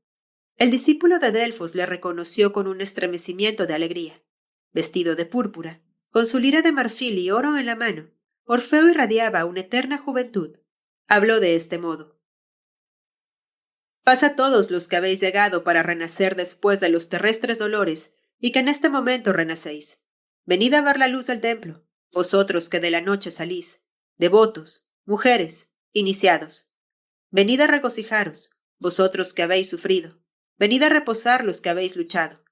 El discípulo de Delfos le reconoció con un estremecimiento de alegría. Vestido de púrpura, con su lira de marfil y oro en la mano, Orfeo irradiaba una eterna juventud. Habló de este modo: «Paz a todos los que habéis llegado para renacer después de los terrestres dolores y que en este momento renacéis. Venid a ver la luz del templo, vosotros que de la noche salís, devotos, mujeres, iniciados. Venid a regocijaros, vosotros que habéis sufrido. Venid a reposar los que habéis luchado.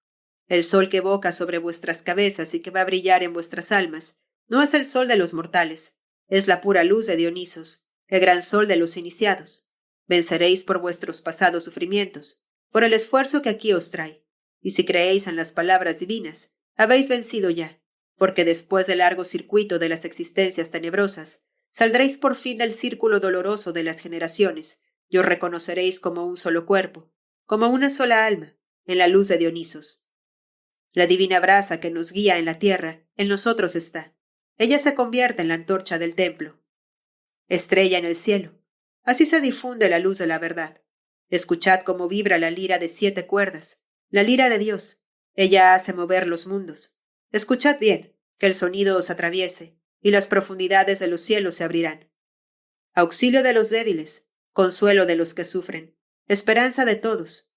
El sol que evoca sobre vuestras cabezas y que va a brillar en vuestras almas no es el sol de los mortales, es la pura luz de Dionisos, el gran sol de los iniciados. Venceréis por vuestros pasados sufrimientos, por el esfuerzo que aquí os trae, y si creéis en las palabras divinas, habéis vencido ya, porque después del largo circuito de las existencias tenebrosas, saldréis por fin del círculo doloroso de las generaciones, y os reconoceréis como un solo cuerpo, como una sola alma, en la luz de Dionisos. La divina brasa que nos guía en la tierra, en nosotros está. Ella se convierte en la antorcha del templo. Estrella en el cielo. Así se difunde la luz de la verdad. Escuchad cómo vibra la lira de 7 cuerdas, la lira de Dios. Ella hace mover los mundos. Escuchad bien, que el sonido os atraviese, y las profundidades de los cielos se abrirán. Auxilio de los débiles, consuelo de los que sufren, esperanza de todos,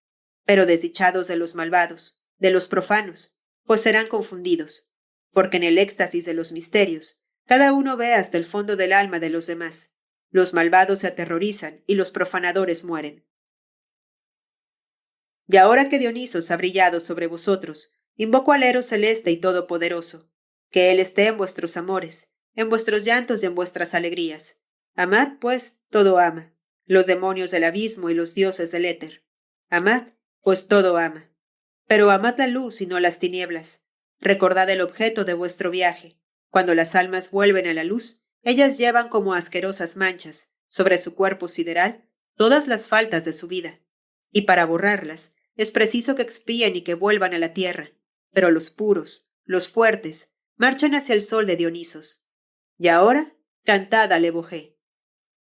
pero desdichados de los malvados, de los profanos, pues serán confundidos, porque en el éxtasis de los misterios, cada uno ve hasta el fondo del alma de los demás. Los malvados se aterrorizan y los profanadores mueren. Y ahora que Dionisos ha brillado sobre vosotros, invoco al Eros celeste y todopoderoso, que él esté en vuestros amores, en vuestros llantos y en vuestras alegrías. Amad, pues, todo ama, los demonios del abismo y los dioses del éter. Amad, pues todo ama. Pero amad la luz y no las tinieblas. Recordad el objeto de vuestro viaje. Cuando las almas vuelven a la luz, ellas llevan como asquerosas manchas, sobre su cuerpo sideral, todas las faltas de su vida. Y para borrarlas, es preciso que expíen y que vuelvan a la tierra. Pero los puros, los fuertes, marchan hacia el sol de Dionisos. Y ahora, cantad al Ebogé.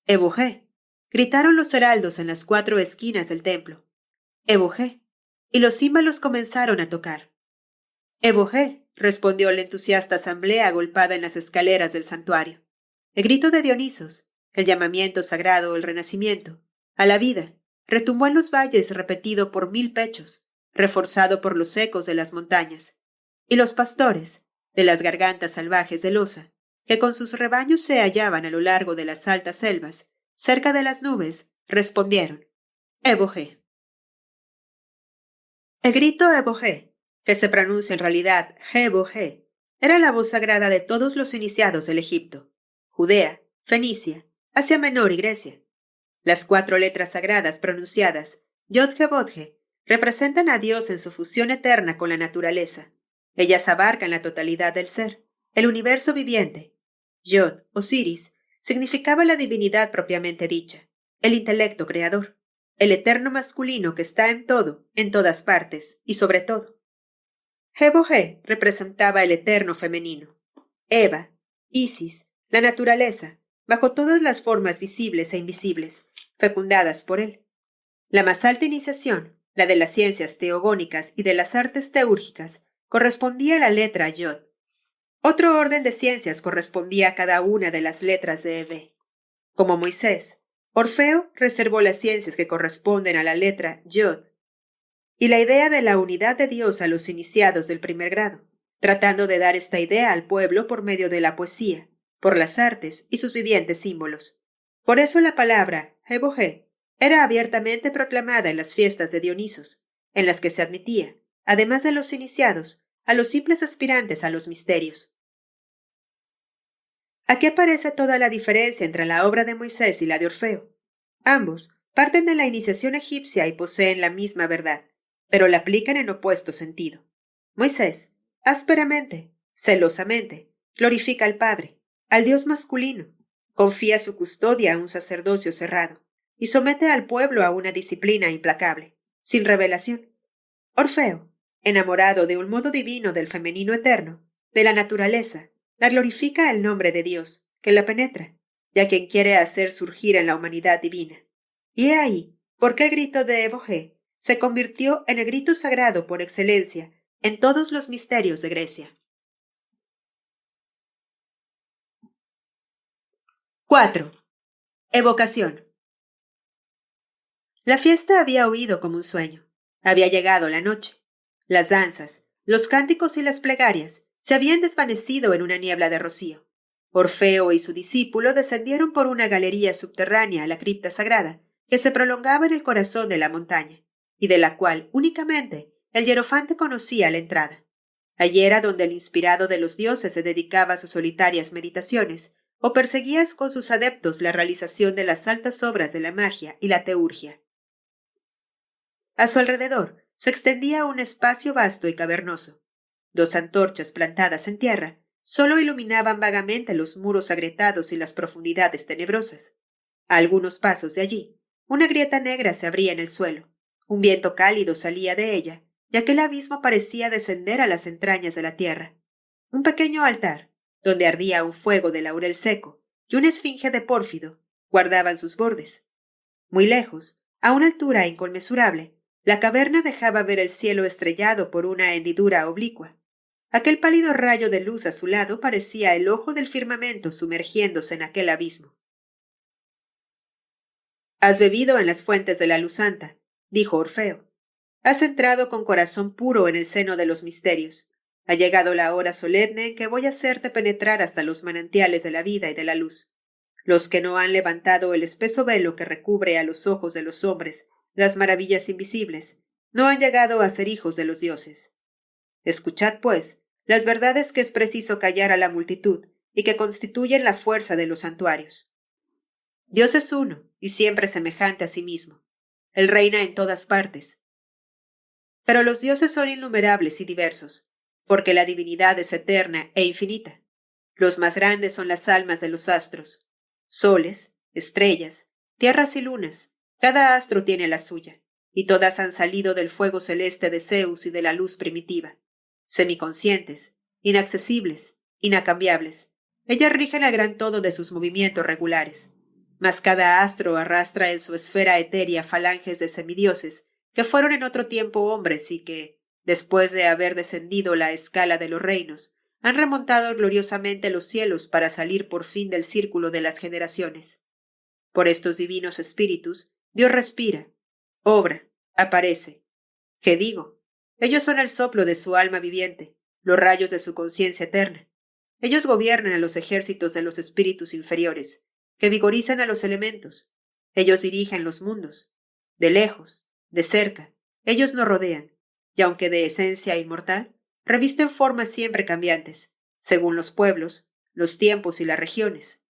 Ebogé, gritaron los heraldos en las 4 esquinas del templo. Ebogé. Y los címbalos comenzaron a tocar. «Ebogé», respondió la entusiasta asamblea agolpada en las escaleras del santuario. El grito de Dionisos, el llamamiento sagrado, el renacimiento, a la vida, retumbó en los valles repetido por 1000 pechos, reforzado por los ecos de las montañas. Y los pastores, de las gargantas salvajes del Osa, que con sus rebaños se hallaban a lo largo de las altas selvas, cerca de las nubes, respondieron: «Ebogé». El grito Eboje, que se pronuncia en realidad Jeboje, era la voz sagrada de todos los iniciados del Egipto, Judea, Fenicia, Asia Menor y Grecia. Las 4 letras sagradas pronunciadas, Yod-He-Vod-He, representan a Dios en su fusión eterna con la naturaleza. Ellas abarcan la totalidad del ser, el universo viviente. Yod, Osiris, significaba la divinidad propiamente dicha, el intelecto creador, el eterno masculino que está en todo, en todas partes y sobre todo. He-Bo-He representaba el eterno femenino. Eva, Isis, la naturaleza, bajo todas las formas visibles e invisibles, fecundadas por él. La más alta iniciación, la de las ciencias teogónicas y de las artes teúrgicas, correspondía a la letra Yod. Otro orden de ciencias correspondía a cada una de las letras de Eve. Como Moisés, Orfeo reservó las ciencias que corresponden a la letra Yod y la idea de la unidad de Dios a los iniciados del primer grado, tratando de dar esta idea al pueblo por medio de la poesía, por las artes y sus vivientes símbolos. Por eso la palabra He-Bo-He era abiertamente proclamada en las fiestas de Dionisos, en las que se admitía, además de los iniciados, a los simples aspirantes a los misterios. Aquí aparece toda la diferencia entre la obra de Moisés y la de Orfeo. Ambos parten de la iniciación egipcia y poseen la misma verdad, pero la aplican en opuesto sentido. Moisés, ásperamente, celosamente, glorifica al Padre, al Dios masculino, confía su custodia a un sacerdocio cerrado y somete al pueblo a una disciplina implacable, sin revelación. Orfeo, enamorado de un modo divino del femenino eterno, de la naturaleza, la glorifica el nombre de Dios, que la penetra, y a quien quiere hacer surgir en la humanidad divina. Y he ahí por qué el grito de Eboje se convirtió en el grito sagrado por excelencia en todos los misterios de Grecia. 4. Evocación. La fiesta había huido como un sueño. Había llegado la noche. Las danzas, los cánticos y las plegarias se habían desvanecido en una niebla de rocío. Orfeo y su discípulo descendieron por una galería subterránea a la cripta sagrada que se prolongaba en el corazón de la montaña, y de la cual únicamente el hierofante conocía la entrada. Allí era donde el inspirado de los dioses se dedicaba a sus solitarias meditaciones, o perseguía con sus adeptos la realización de las altas obras de la magia y la teurgia. A su alrededor se extendía un espacio vasto y cavernoso. 2 antorchas plantadas en tierra solo iluminaban vagamente los muros agrietados y las profundidades tenebrosas. A algunos pasos de allí, una grieta negra se abría en el suelo. Un viento cálido salía de ella, y aquel abismo parecía descender a las entrañas de la tierra. Un pequeño altar, donde ardía un fuego de laurel seco, y una esfinge de pórfido, guardaban sus bordes. Muy lejos, a una altura inconmensurable, la caverna dejaba ver el cielo estrellado por una hendidura oblicua. Aquel pálido rayo de luz a su lado parecía el ojo del firmamento sumergiéndose en aquel abismo. «Has bebido en las fuentes de la luz santa», dijo Orfeo. «Has entrado con corazón puro en el seno de los misterios. Ha llegado la hora solemne en que voy a hacerte penetrar hasta los manantiales de la vida y de la luz. Los que no han levantado el espeso velo que recubre a los ojos de los hombres las maravillas invisibles, no han llegado a ser hijos de los dioses. Escuchad, pues, las verdades que es preciso callar a la multitud y que constituyen la fuerza de los santuarios. Dios es uno y siempre semejante a sí mismo. Él reina en todas partes. Pero los dioses son innumerables y diversos, porque la divinidad es eterna e infinita. Los más grandes son las almas de los astros, soles, estrellas, tierras y lunas. Cada astro tiene la suya, y todas han salido del fuego celeste de Zeus y de la luz primitiva. Semiconscientes, inaccesibles, inacambiables, ellas rigen el gran todo de sus movimientos regulares. Mas cada astro arrastra en su esfera etérea falanges de semidioses que fueron en otro tiempo hombres y que, después de haber descendido la escala de los reinos, han remontado gloriosamente los cielos para salir por fin del círculo de las generaciones. Por estos divinos espíritus, Dios respira, obra, aparece. ¿Qué digo? Ellos son el soplo de su alma viviente, los rayos de su conciencia eterna. Ellos gobiernan a los ejércitos de los espíritus inferiores, que vigorizan a los elementos. Ellos dirigen los mundos. De lejos, de cerca, ellos nos rodean, y aunque de esencia inmortal, revisten formas siempre cambiantes, según los pueblos, los tiempos y las regiones.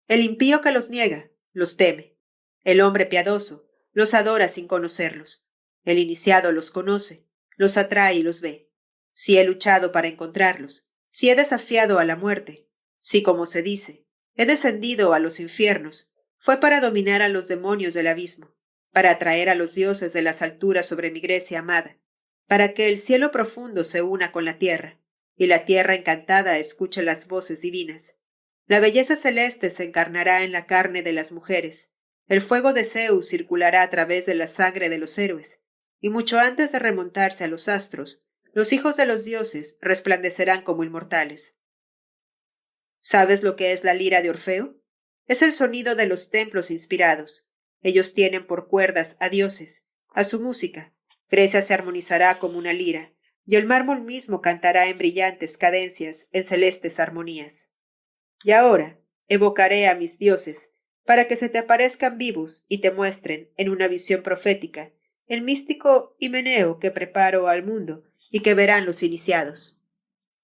El impío que los niega, los teme. El hombre piadoso, los adora sin conocerlos. El iniciado los conoce, los atrae y los ve. Si he luchado para encontrarlos, si he desafiado a la muerte, si, como se dice, he descendido a los infiernos, fue para dominar a los demonios del abismo, para atraer a los dioses de las alturas sobre mi Grecia amada, para que el cielo profundo se una con la tierra, y la tierra encantada escuche las voces divinas. La belleza celeste se encarnará en la carne de las mujeres, el fuego de Zeus circulará a través de la sangre de los héroes, y mucho antes de remontarse a los astros, los hijos de los dioses resplandecerán como inmortales. ¿Sabes lo que es la lira de Orfeo? Es el sonido de los templos inspirados. Ellos tienen por cuerdas a dioses, a su música. Grecia se armonizará como una lira, y el mármol mismo cantará en brillantes cadencias, en celestes armonías. Y ahora evocaré a mis dioses, para que se te aparezcan vivos y te muestren, en una visión profética, el místico himeneo que preparo al mundo y que verán los iniciados.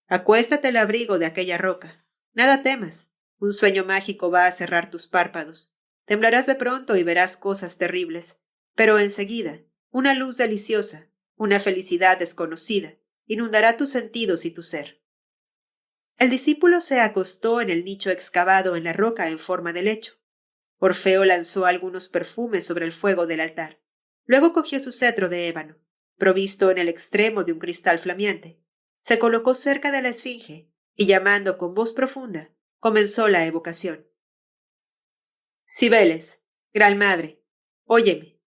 Acuéstate al abrigo de aquella roca. Nada temas. Un sueño mágico va a cerrar tus párpados. Temblarás de pronto y verás cosas terribles, pero enseguida, una luz deliciosa, una felicidad desconocida, inundará tus sentidos y tu ser. El discípulo se acostó en el nicho excavado en la roca en forma de lecho. Orfeo lanzó algunos perfumes sobre el fuego del altar. Luego cogió su cetro de ébano, provisto en el extremo de un cristal flameante. Se colocó cerca de la esfinge y, llamando con voz profunda, comenzó la evocación. Cibeles, Gran Madre, óyeme.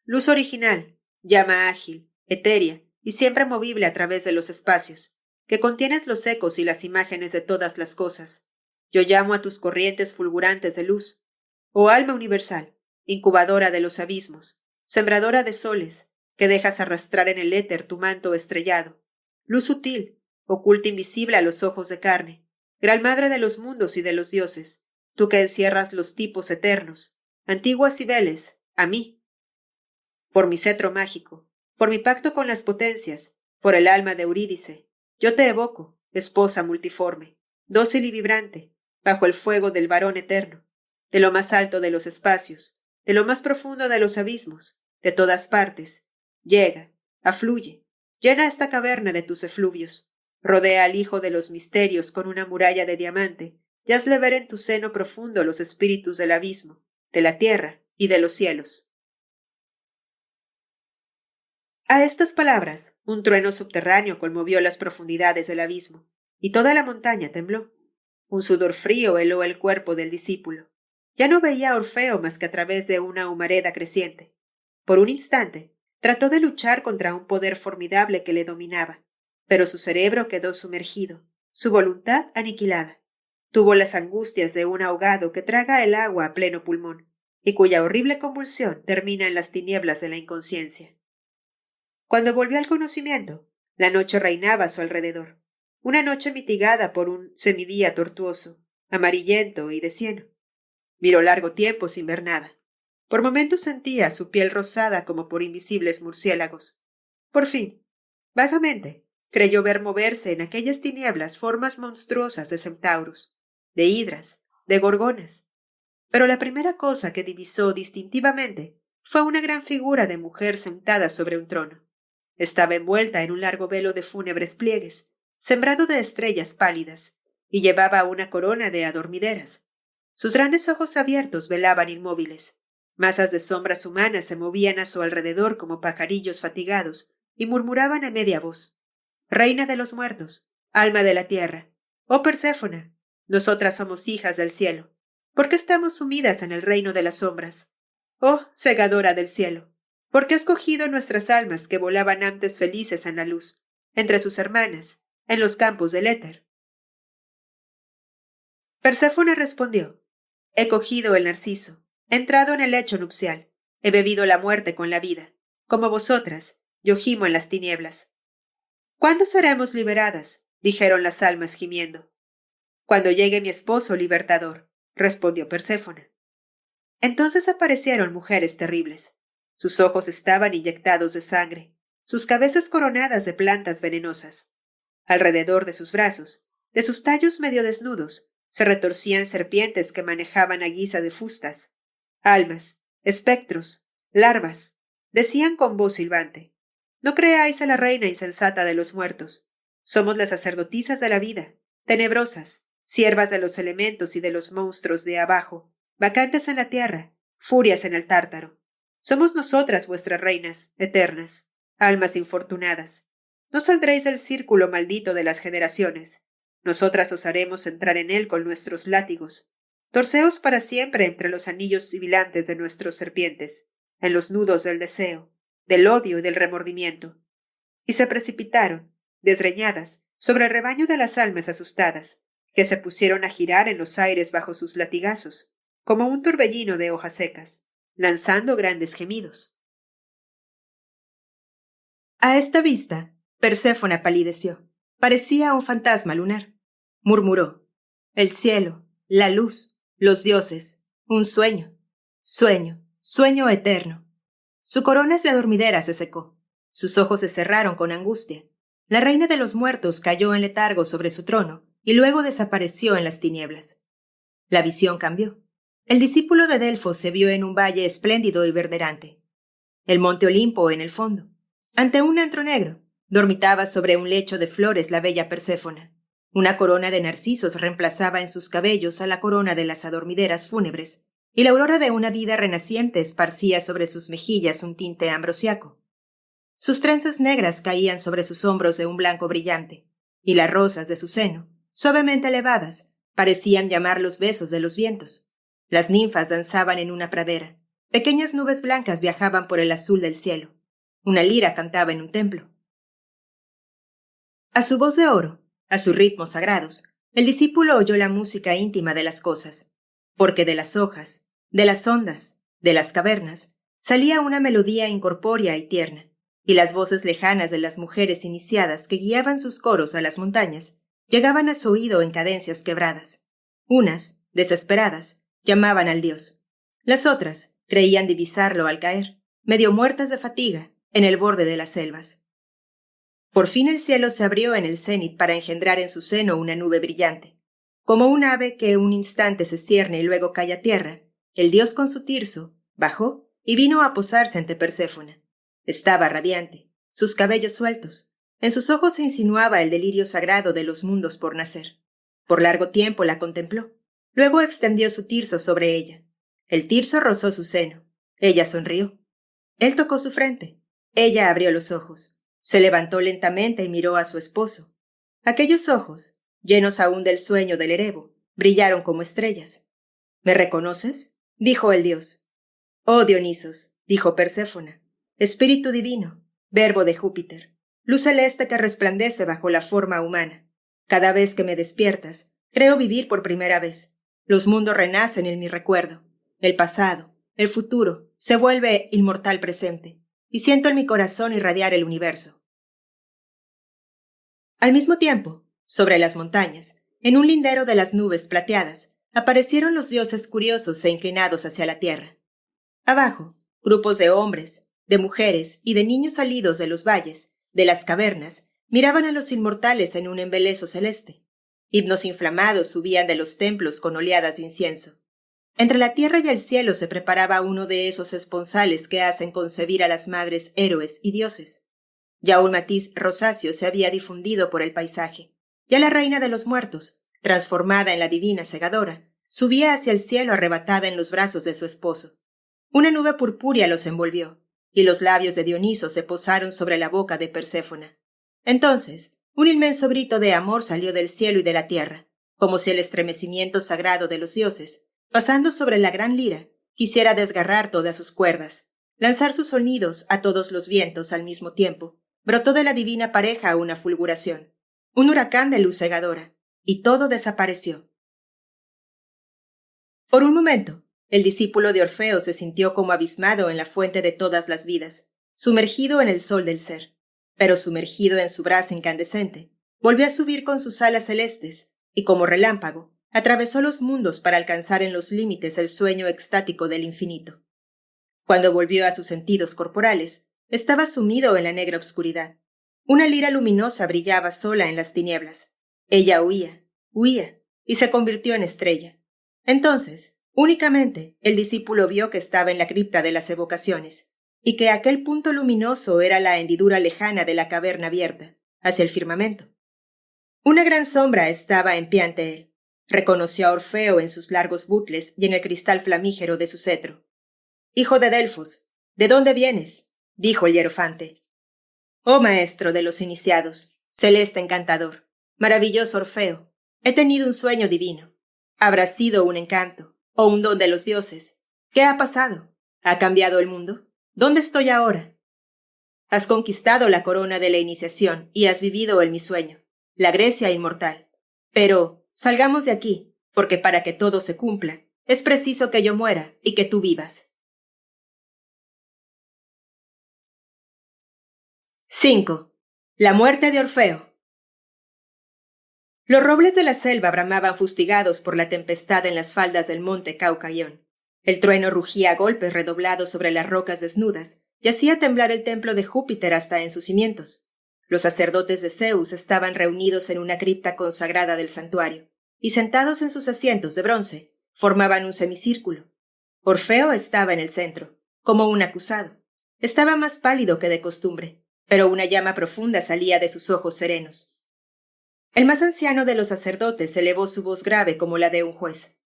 Luz original, llama ágil, etérea y siempre movible a través de los espacios, que contienes los ecos y las imágenes de todas las cosas. Yo llamo a tus corrientes fulgurantes de luz. Oh alma universal, incubadora de los abismos, sembradora de soles, que dejas arrastrar en el éter tu manto estrellado. Luz sutil, oculta invisible a los ojos de carne, gran madre de los mundos y de los dioses, tú que encierras los tipos eternos, antiguas Cibeles, a mí. Por mi cetro mágico, por mi pacto con las potencias, por el alma de Eurídice, yo te evoco, esposa multiforme, dócil y vibrante, bajo el fuego del varón eterno, de lo más alto de los espacios, de lo más profundo de los abismos, de todas partes. Llega, afluye, llena esta caverna de tus efluvios, rodea al hijo de los misterios con una muralla de diamante, y hazle ver en tu seno profundo los espíritus del abismo, de la tierra y de los cielos. A estas palabras, un trueno subterráneo conmovió las profundidades del abismo, y toda la montaña tembló. Un sudor frío heló el cuerpo del discípulo. Ya no veía a Orfeo más que a través de una humareda creciente. Por un instante, trató de luchar contra un poder formidable que le dominaba, pero su cerebro quedó sumergido, su voluntad aniquilada. Tuvo las angustias de un ahogado que traga el agua a pleno pulmón, y cuya horrible convulsión termina en las tinieblas de la inconsciencia. Cuando volvió al conocimiento, la noche reinaba a su alrededor, una noche mitigada por un semidía tortuoso, amarillento y de cieno. Miró largo tiempo sin ver nada. Por momentos sentía su piel rosada como por invisibles murciélagos. Por fin, vagamente, creyó ver moverse en aquellas tinieblas formas monstruosas de centauros, de hidras, de gorgonas. Pero la primera cosa que divisó distintivamente fue una gran figura de mujer sentada sobre un trono. Estaba envuelta en un largo velo de fúnebres pliegues, sembrado de estrellas pálidas, y llevaba una corona de adormideras. Sus grandes ojos abiertos velaban inmóviles. Masas de sombras humanas se movían a su alrededor como pajarillos fatigados y murmuraban a media voz. Reina de los muertos, alma de la tierra, oh Perséfona, nosotras somos hijas del cielo. ¿Por qué estamos sumidas en el reino de las sombras? Oh, segadora del cielo, ¿por qué has cogido nuestras almas que volaban antes felices en la luz, entre sus hermanas, en los campos del éter? Perséfona respondió: He cogido el narciso, he entrado en el lecho nupcial, he bebido la muerte con la vida. Como vosotras, yo gimo en las tinieblas. ¿Cuándo seremos liberadas? Dijeron las almas gimiendo. Cuando llegue mi esposo libertador, respondió Perséfona. Entonces aparecieron mujeres terribles. Sus ojos estaban inyectados de sangre, sus cabezas coronadas de plantas venenosas. Alrededor de sus brazos, de sus tallos medio desnudos, se retorcían serpientes que manejaban a guisa de fustas. Almas, espectros, larvas, decían con voz silbante: no creáis a la reina insensata de los muertos. Somos las sacerdotisas de la vida, tenebrosas, siervas de los elementos y de los monstruos de abajo, vacantes en la tierra, furias en el tártaro. Somos nosotras vuestras reinas, eternas, almas infortunadas. No saldréis del círculo maldito de las generaciones. Nosotras os haremos entrar en él con nuestros látigos. Torceos para siempre entre los anillos sibilantes de nuestros serpientes, en los nudos del deseo, del odio y del remordimiento. Y se precipitaron, desgreñadas, sobre el rebaño de las almas asustadas, que se pusieron a girar en los aires bajo sus latigazos, como un torbellino de hojas secas, lanzando grandes gemidos. A esta vista, Perséfona palideció. Parecía un fantasma lunar. Murmuró: el cielo, la luz, los dioses, un sueño, sueño, sueño eterno. Su corona de dormidera se secó. Sus ojos se cerraron con angustia. La reina de los muertos cayó en letargo sobre su trono y luego desapareció en las tinieblas. La visión cambió. El discípulo de Delfos se vio en un valle espléndido y verderante. El monte Olimpo en el fondo. Ante un antro negro, dormitaba sobre un lecho de flores la bella Perséfona. Una corona de narcisos reemplazaba en sus cabellos a la corona de las adormideras fúnebres, y la aurora de una vida renaciente esparcía sobre sus mejillas un tinte ambrosiaco. Sus trenzas negras caían sobre sus hombros de un blanco brillante, y las rosas de su seno, suavemente elevadas, parecían llamar los besos de los vientos. Las ninfas danzaban en una pradera. Pequeñas nubes blancas viajaban por el azul del cielo. Una lira cantaba en un templo. A su voz de oro, a sus ritmos sagrados, el discípulo oyó la música íntima de las cosas, porque de las hojas, de las ondas, de las cavernas, salía una melodía incorpórea y tierna, y las voces lejanas de las mujeres iniciadas que guiaban sus coros a las montañas llegaban a su oído en cadencias quebradas. Unas, desesperadas, llamaban al dios. Las otras creían divisarlo al caer, medio muertas de fatiga, en el borde de las selvas. Por fin el cielo se abrió en el cénit para engendrar en su seno una nube brillante. Como un ave que un instante se cierne y luego cae a tierra, el dios con su tirso bajó y vino a posarse ante Perséfona. Estaba radiante, sus cabellos sueltos. En sus ojos se insinuaba el delirio sagrado de los mundos por nacer. Por largo tiempo la contempló. Luego extendió su tirso sobre ella. El tirso rozó su seno. Ella sonrió. Él tocó su frente. Ella abrió los ojos. Se levantó lentamente y miró a su esposo. Aquellos ojos, llenos aún del sueño del erebo, brillaron como estrellas. ¿Me reconoces?, dijo el dios. Oh Dionisos, dijo Perséfona, espíritu divino, verbo de Júpiter, luz celeste que resplandece bajo la forma humana. Cada vez que me despiertas, creo vivir por primera vez. Los mundos renacen en mi recuerdo. El pasado, el futuro, se vuelve inmortal presente, y siento en mi corazón irradiar el universo. Al mismo tiempo, sobre las montañas, en un lindero de las nubes plateadas, aparecieron los dioses curiosos e inclinados hacia la tierra. Abajo, grupos de hombres, de mujeres y de niños salidos de los valles, de las cavernas, miraban a los inmortales en un embeleso celeste. Himnos inflamados subían de los templos con oleadas de incienso. Entre la tierra y el cielo se preparaba uno de esos esponsales que hacen concebir a las madres héroes y dioses. Ya un matiz rosáceo se había difundido por el paisaje. Ya la reina de los muertos, transformada en la divina segadora, subía hacia el cielo arrebatada en los brazos de su esposo. Una nube purpúrea los envolvió, y los labios de Dioniso se posaron sobre la boca de Perséfona. Entonces, un inmenso grito de amor salió del cielo y de la tierra, como si el estremecimiento sagrado de los dioses, pasando sobre la gran lira, quisiera desgarrar todas sus cuerdas, lanzar sus sonidos a todos los vientos al mismo tiempo. Brotó de la divina pareja una fulguración, un huracán de luz cegadora, y todo desapareció. Por un momento, el discípulo de Orfeo se sintió como abismado en la fuente de todas las vidas, sumergido en el sol del ser, pero sumergido en su brasa incandescente, volvió a subir con sus alas celestes, y como relámpago, atravesó los mundos para alcanzar en los límites el sueño extático del infinito. Cuando volvió a sus sentidos corporales, estaba sumido en la negra obscuridad. Una lira luminosa brillaba sola en las tinieblas. Ella huía, y se convirtió en estrella. Entonces, únicamente, el discípulo vio que estaba en la cripta de las evocaciones, y que aquel punto luminoso era la hendidura lejana de la caverna abierta, hacia el firmamento. Una gran sombra estaba en pie ante él. Reconoció a Orfeo en sus largos bucles y en el cristal flamígero de su cetro. «Hijo de Delfos, ¿de dónde vienes?», dijo el hierofante. «Oh maestro de los iniciados, celeste encantador, maravilloso Orfeo, he tenido un sueño divino. ¿Habrá sido un encanto o un don de los dioses? ¿Qué ha pasado? ¿Ha cambiado el mundo? ¿Dónde estoy ahora?» «Has conquistado la corona de la iniciación y has vivido en mi sueño, la Grecia inmortal. Pero salgamos de aquí, porque para que todo se cumpla, es preciso que yo muera y que tú vivas». 5. La muerte de Orfeo. Los robles de la selva bramaban fustigados por la tempestad en las faldas del monte Caucayón. El trueno rugía a golpes redoblados sobre las rocas desnudas y hacía temblar el templo de Júpiter hasta en sus cimientos. Los sacerdotes de Zeus estaban reunidos en una cripta consagrada del santuario, y sentados en sus asientos de bronce, formaban un semicírculo. Orfeo estaba en el centro, como un acusado. Estaba más pálido que de costumbre, pero una llama profunda salía de sus ojos serenos. El más anciano de los sacerdotes elevó su voz grave como la de un juez.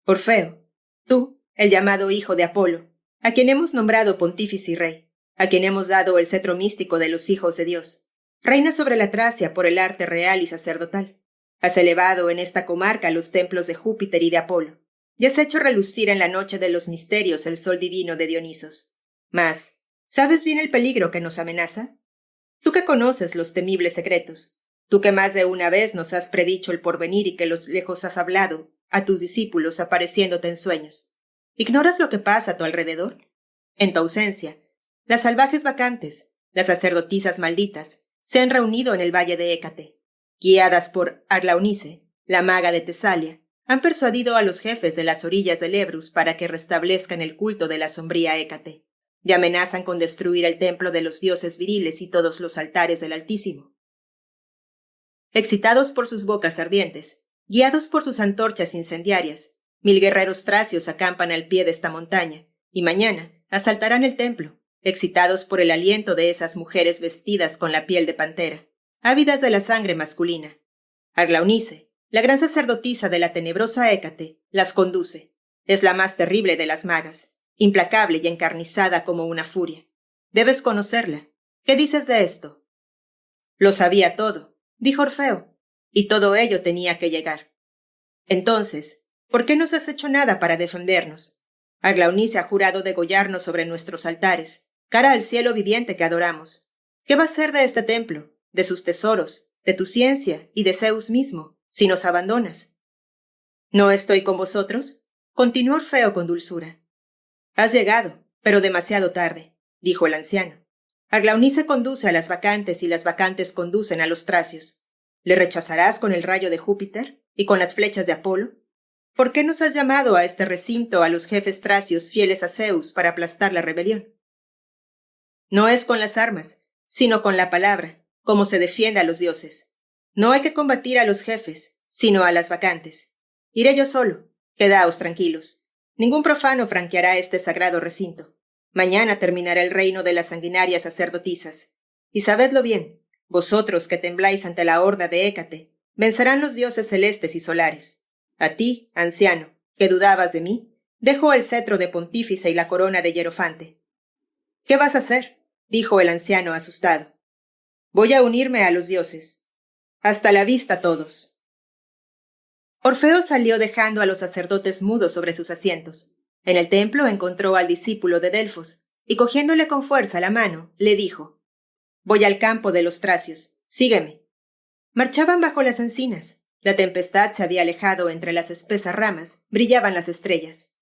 «Orfeo, tú, el llamado hijo de Apolo, a quien hemos nombrado pontífice y rey, a quien hemos dado el cetro místico de los hijos de Dios, reina sobre la Tracia por el arte real y sacerdotal. Has elevado en esta comarca los templos de Júpiter y de Apolo, y has hecho relucir en la noche de los misterios el sol divino de Dionisos. Mas, ¿sabes bien el peligro que nos amenaza? Tú que conoces los temibles secretos, tú que más de una vez nos has predicho el porvenir y que los lejos has hablado a tus discípulos apareciéndote en sueños, ¿ignoras lo que pasa a tu alrededor? En tu ausencia, las salvajes bacantes, las sacerdotisas malditas, se han reunido en el valle de Hécate. Guiadas por Arlaonice, la maga de Tesalia, han persuadido a los jefes de las orillas del Ebrus para que restablezcan el culto de la sombría Hécate, y amenazan con destruir el templo de los dioses viriles y todos los altares del Altísimo. Excitados por sus bocas ardientes, guiados por sus antorchas incendiarias, 1000 guerreros tracios acampan al pie de esta montaña, y mañana asaltarán el templo, excitados por el aliento de esas mujeres vestidas con la piel de pantera, ávidas de la sangre masculina. Arlaonice, la gran sacerdotisa de la tenebrosa Hécate, las conduce. Es la más terrible de las magas, implacable y encarnizada como una furia. Debes conocerla. ¿Qué dices de esto? Lo sabía todo, dijo Orfeo, y todo ello tenía que llegar. Entonces, ¿por qué no has hecho nada para defendernos? Arlaonice ha jurado degollarnos sobre nuestros altares, cara al cielo viviente que adoramos. ¿Qué va a ser de este templo, de sus tesoros, de tu ciencia y de Zeus mismo, si nos abandonas? ¿No estoy con vosotros?, continuó Orfeo con dulzura. Has llegado, pero demasiado tarde, dijo el anciano. Arlaonice conduce a las bacantes y las bacantes conducen a los tracios. ¿Le rechazarás con el rayo de Júpiter y con las flechas de Apolo? ¿Por qué nos has llamado a este recinto a los jefes tracios fieles a Zeus para aplastar la rebelión? No es con las armas, sino con la palabra, como se defiende a los dioses. No hay que combatir a los jefes, sino a las bacantes. Iré yo solo, quedaos tranquilos. Ningún profano franqueará este sagrado recinto. Mañana terminará el reino de las sanguinarias sacerdotisas. Y sabedlo bien, vosotros que tembláis ante la horda de Hécate, vencerán los dioses celestes y solares. A ti, anciano, que dudabas de mí, dejo el cetro de pontífice y la corona de hierofante. ¿Qué vas a hacer?, dijo el anciano asustado. Voy a unirme a los dioses. Hasta la vista todos. Orfeo salió dejando a los sacerdotes mudos sobre sus asientos. En el templo encontró al discípulo de Delfos, y cogiéndole con fuerza la mano, le dijo: «Voy al campo de los tracios, sígueme». Marchaban bajo las encinas. La tempestad se había alejado, entre las espesas ramas brillaban las estrellas.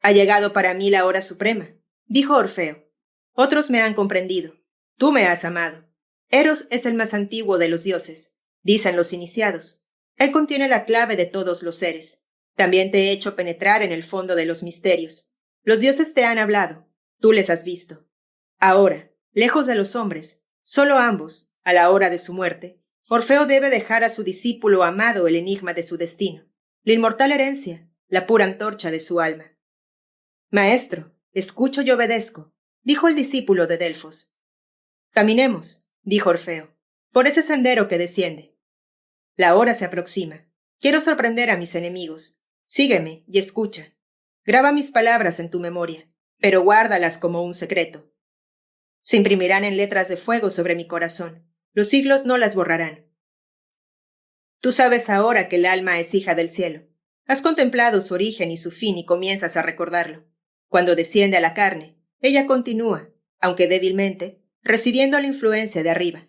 «Ha llegado para mí la hora suprema», dijo Orfeo. «Otros me han comprendido. Tú me has amado. Eros es el más antiguo de los dioses, dicen los iniciados. Él contiene la clave de todos los seres. También te he hecho penetrar en el fondo de los misterios. Los dioses te han hablado, Tú les has visto. Ahora, lejos de los hombres, solo ambos, a la hora de su muerte, Orfeo debe dejar a su discípulo amado el enigma de su destino, la inmortal herencia, la pura antorcha de su alma. Maestro, escucho y obedezco, dijo el discípulo de Delfos. Caminemos, dijo Orfeo, por ese sendero que desciende. La hora se aproxima. Quiero sorprender a mis enemigos. Sígueme y escucha. Graba mis palabras en tu memoria, pero guárdalas como un secreto. Se imprimirán en letras de fuego sobre mi corazón. Los siglos no las borrarán. Tú sabes ahora que el alma es hija del cielo. Has contemplado su origen y su fin y comienzas a recordarlo. Cuando desciende a la carne, ella continúa, aunque débilmente, recibiendo la influencia de arriba.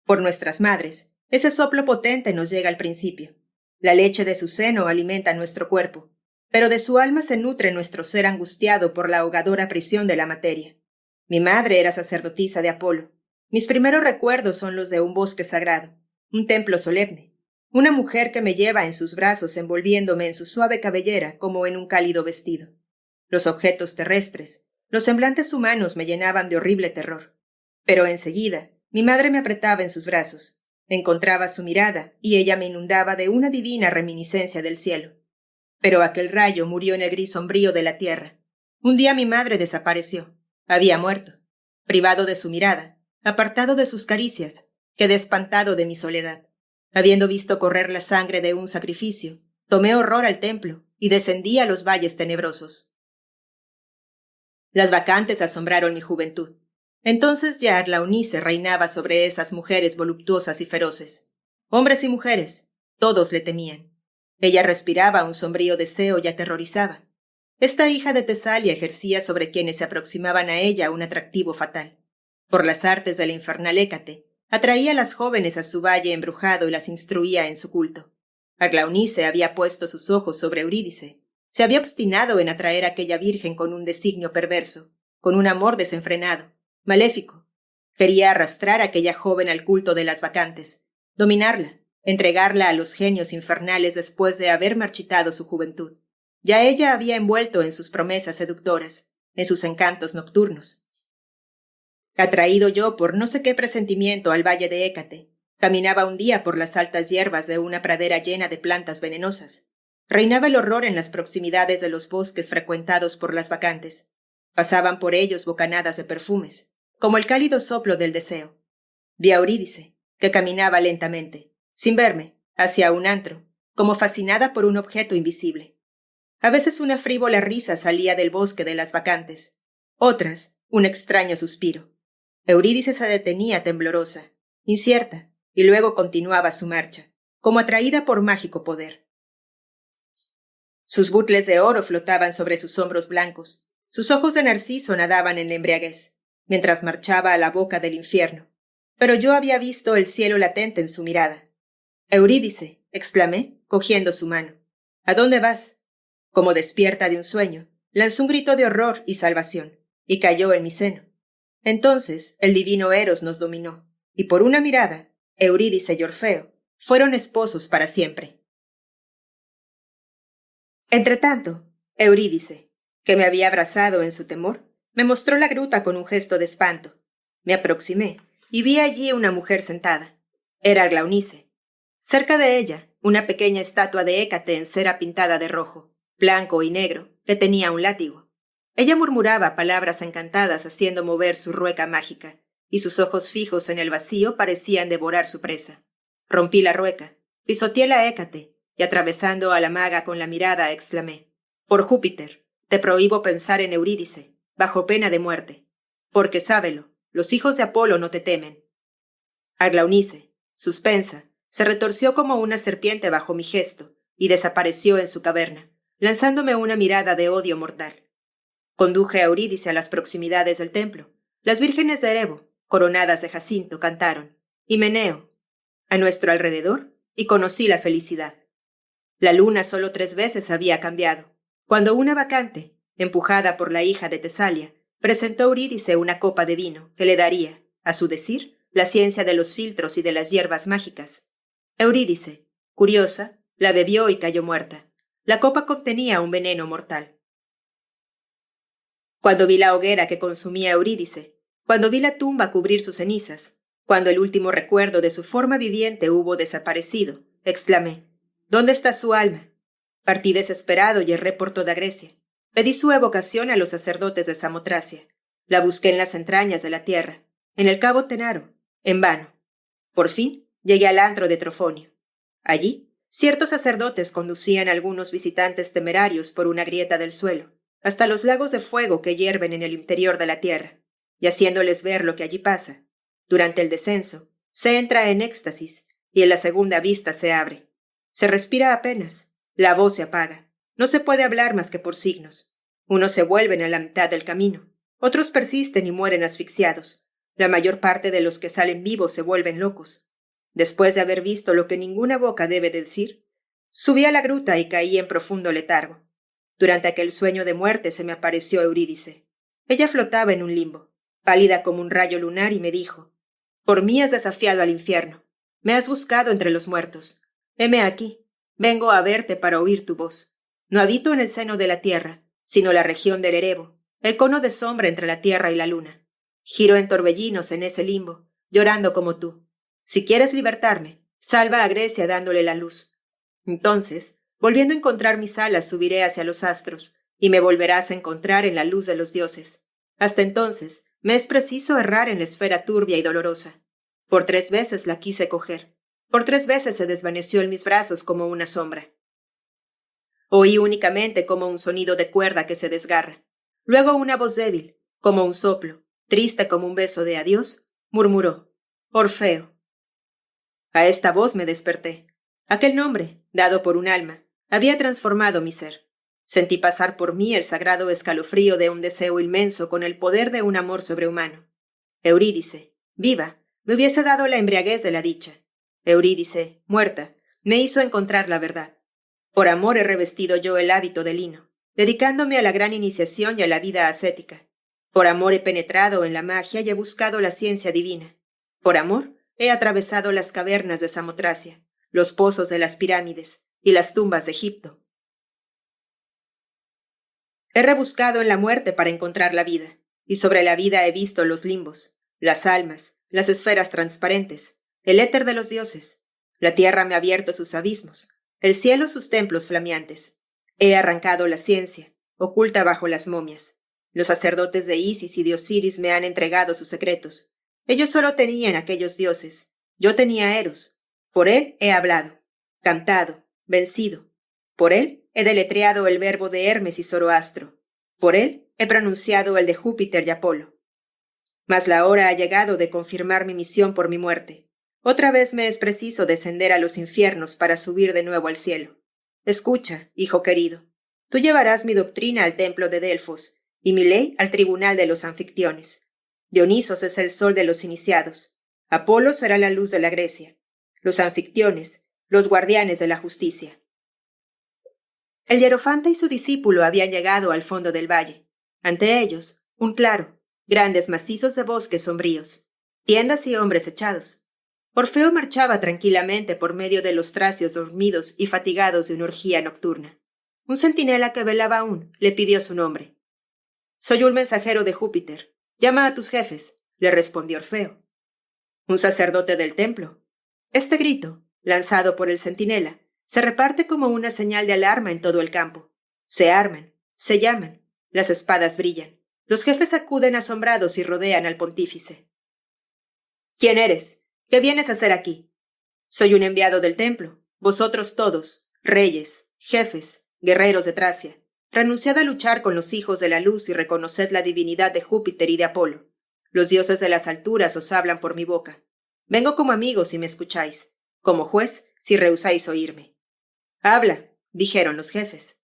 Por nuestras madres, ese soplo potente nos llega al principio. La leche de su seno alimenta nuestro cuerpo, pero de su alma se nutre nuestro ser angustiado por la ahogadora prisión de la materia. Mi madre era sacerdotisa de Apolo. Mis primeros recuerdos son los de un bosque sagrado, un templo solemne, una mujer que me lleva en sus brazos envolviéndome en su suave cabellera como en un cálido vestido. Los objetos terrestres, los semblantes humanos me llenaban de horrible terror. Pero enseguida, mi madre me apretaba en sus brazos, encontraba su mirada y ella me inundaba de una divina reminiscencia del cielo. Pero aquel rayo murió en el gris sombrío de la tierra. Un día mi madre desapareció. Había muerto. Privado de su mirada, apartado de sus caricias, quedé espantado de mi soledad. Habiendo visto correr la sangre de un sacrificio, tomé horror al templo y descendí a los valles tenebrosos. Las bacantes asombraron mi juventud. Entonces ya Arlaonice reinaba sobre esas mujeres voluptuosas y feroces. Hombres y mujeres, todos le temían. Ella respiraba un sombrío deseo y aterrorizaba. Esta hija de Tesalia ejercía sobre quienes se aproximaban a ella un atractivo fatal. Por las artes de la infernal Hécate, atraía a las jóvenes a su valle embrujado y las instruía en su culto. Arlaonice había puesto sus ojos sobre Eurídice. Se había obstinado en atraer a aquella virgen con un designio perverso, con un amor desenfrenado, maléfico. Quería arrastrar a aquella joven al culto de las bacantes, dominarla, entregarla a los genios infernales después de haber marchitado su juventud. Ya ella había envuelto en sus promesas seductoras, en sus encantos nocturnos. Atraído yo por no sé qué presentimiento al valle de Hécate, caminaba un día por las altas hierbas de una pradera llena de plantas venenosas. Reinaba el horror en las proximidades de los bosques frecuentados por las bacantes. Pasaban por ellos bocanadas de perfumes, como el cálido soplo del deseo. Vi a Eurídice, que caminaba lentamente, sin verme, hacia un antro, como fascinada por un objeto invisible. A veces una frívola risa salía del bosque de las bacantes, otras, un extraño suspiro. Eurídice se detenía temblorosa, incierta, y luego continuaba su marcha, como atraída por mágico poder. Sus bucles de oro flotaban sobre sus hombros blancos, sus ojos de narciso nadaban en la embriaguez, mientras marchaba a la boca del infierno. Pero yo había visto el cielo latente en su mirada. «Eurídice», exclamé, cogiendo su mano. «¿A dónde vas?» Como despierta de un sueño, lanzó un grito de horror y salvación, y cayó en mi seno. Entonces el divino Eros nos dominó, y por una mirada, Eurídice y Orfeo fueron esposos para siempre. Entretanto, Eurídice, que me había abrazado en su temor, me mostró la gruta con un gesto de espanto. Me aproximé y vi allí una mujer sentada. Era Arlaonice. Cerca de ella, una pequeña estatua de Hécate en cera pintada de rojo, blanco y negro, que tenía un látigo. Ella murmuraba palabras encantadas haciendo mover su rueca mágica, y sus ojos fijos en el vacío parecían devorar su presa. Rompí la rueca, pisoteé la Hécate, y atravesando a la maga con la mirada exclamé: «Por Júpiter, te prohíbo pensar en Eurídice, bajo pena de muerte, porque sábelo, los hijos de Apolo no te temen». Arlaonice, suspensa, se retorció como una serpiente bajo mi gesto y desapareció en su caverna, lanzándome una mirada de odio mortal. Conduje a Eurídice a las proximidades del templo. Las vírgenes de Erebo, coronadas de jacinto, cantaron, y Meneo, a nuestro alrededor, y conocí la felicidad. La luna solo 3 veces había cambiado, cuando una bacante, empujada por la hija de Tesalia, presentó a Eurídice una copa de vino que le daría, a su decir, la ciencia de los filtros y de las hierbas mágicas. Eurídice, curiosa, la bebió y cayó muerta. La copa contenía un veneno mortal. cuando vi la hoguera que consumía Eurídice, cuando vi la tumba cubrir sus cenizas, cuando el último recuerdo de su forma viviente hubo desaparecido, exclamé: ¿Dónde está su alma? Partí desesperado y erré por toda Grecia. Pedí su evocación a los sacerdotes de Samotracia. La busqué en las entrañas de la tierra, en el cabo Tenaro, en vano. Por fin llegué al antro de Trofonio. Allí, ciertos sacerdotes conducían a algunos visitantes temerarios por una grieta del suelo, hasta los lagos de fuego que hierven en el interior de la tierra, y haciéndoles ver lo que allí pasa. Durante el descenso, se entra en éxtasis, y en la segunda vista se abre. Se respira apenas, la voz se apaga, no se puede hablar más que por signos. Unos se vuelven a la mitad del camino, otros persisten y mueren asfixiados. La mayor parte de los que salen vivos se vuelven locos. Después de haber visto lo que ninguna boca debe decir, subí a la gruta y caí en profundo letargo. Durante aquel sueño de muerte se me apareció Eurídice. Ella flotaba en un limbo, pálida como un rayo lunar, y me dijo: «Por mí has desafiado al infierno. Me has buscado entre los muertos. Heme aquí. Vengo a verte para oír tu voz. No habito en el seno de la tierra, sino la región del Erebo, el cono de sombra entre la tierra y la luna. Giro en torbellinos en ese limbo, llorando como tú. Si quieres libertarme, salva a Grecia dándole la luz. Entonces, volviendo a encontrar mis alas, subiré hacia los astros, y me volverás a encontrar en la luz de los dioses. Hasta entonces, me es preciso errar en la esfera turbia y dolorosa. Por 3 veces la quise coger. Por 3 veces se desvaneció en mis brazos como una sombra. Oí únicamente como un sonido de cuerda que se desgarra. Luego una voz débil, como un soplo, triste como un beso de adiós, murmuró: «Orfeo». A esta voz me desperté. Aquel nombre, dado por un alma, había transformado mi ser. Sentí pasar por mí el sagrado escalofrío de un deseo inmenso con el poder de un amor sobrehumano. Eurídice, viva, me hubiese dado la embriaguez de la dicha. Eurídice, muerta, me hizo encontrar la verdad. Por amor he revestido yo el hábito de lino, dedicándome a la gran iniciación y a la vida ascética. Por amor he penetrado en la magia y he buscado la ciencia divina. Por amor he atravesado las cavernas de Samotracia, los pozos de las pirámides y las tumbas de Egipto. He rebuscado en la muerte para encontrar la vida, y sobre la vida he visto los limbos, las almas, las esferas transparentes, el éter de los dioses. La tierra me ha abierto sus abismos, el cielo sus templos flameantes. He arrancado la ciencia, oculta bajo las momias. Los sacerdotes de Isis y de Osiris me han entregado sus secretos. Ellos solo tenían aquellos dioses. Yo tenía Eros. Por él he hablado, cantado, vencido. Por él he deletreado el verbo de Hermes y Zoroastro. Por él he pronunciado el de Júpiter y Apolo. Mas la hora ha llegado de confirmar mi misión por mi muerte. Otra vez me es preciso descender a los infiernos para subir de nuevo al cielo. Escucha, hijo querido. Tú llevarás mi doctrina al templo de Delfos y mi ley al tribunal de los anfictiones. Dionisos es el sol de los iniciados. Apolo será la luz de la Grecia. Los anfictiones, los guardianes de la justicia. El hierofante y su discípulo habían llegado al fondo del valle. Ante ellos, un claro, grandes macizos de bosques sombríos, tiendas y hombres echados. Orfeo marchaba tranquilamente por medio de los tracios dormidos y fatigados de una orgía nocturna. Un centinela que velaba aún le pidió su nombre. «Soy un mensajero de Júpiter. Llama a tus jefes», le respondió Orfeo. «¿Un sacerdote del templo?» Este grito, lanzado por el centinela, se reparte como una señal de alarma en todo el campo. Se arman, se llaman, las espadas brillan. Los jefes acuden asombrados y rodean al pontífice. «¿Quién eres? ¿Qué vienes a hacer aquí?» «Soy un enviado del templo. Vosotros todos, reyes, jefes, guerreros de Tracia, renunciad a luchar con los hijos de la luz y reconoced la divinidad de Júpiter y de Apolo. Los dioses de las alturas os hablan por mi boca. Vengo como amigo si me escucháis, como juez si rehusáis oírme». «Habla», dijeron los jefes.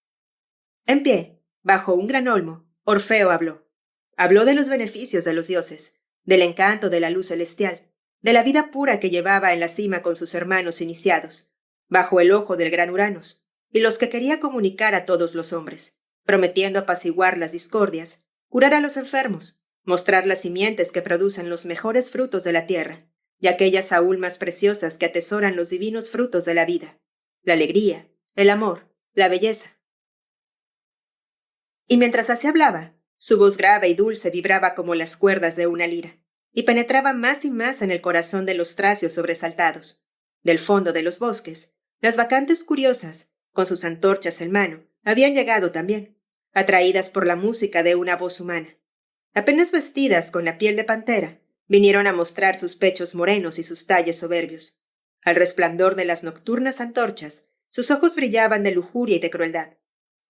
En pie, bajo un gran olmo, Orfeo habló. Habló de los beneficios de los dioses, del encanto de la luz celestial, de la vida pura que llevaba en la cima con sus hermanos iniciados, bajo el ojo del gran Uranos, y los que quería comunicar a todos los hombres, prometiendo apaciguar las discordias, curar a los enfermos, mostrar las simientes que producen los mejores frutos de la tierra, y aquellas aún más preciosas que atesoran los divinos frutos de la vida, la alegría, el amor, la belleza. Y mientras así hablaba, Su voz grave y dulce vibraba como las cuerdas de una lira, y penetraba más y más en el corazón de los tracios sobresaltados. Del fondo de los bosques, las bacantes curiosas, con sus antorchas en mano, habían llegado también, atraídas por la música de una voz humana. Apenas vestidas con la piel de pantera, vinieron a mostrar sus pechos morenos y sus talles soberbios. Al resplandor de las nocturnas antorchas, sus ojos brillaban de lujuria y de crueldad.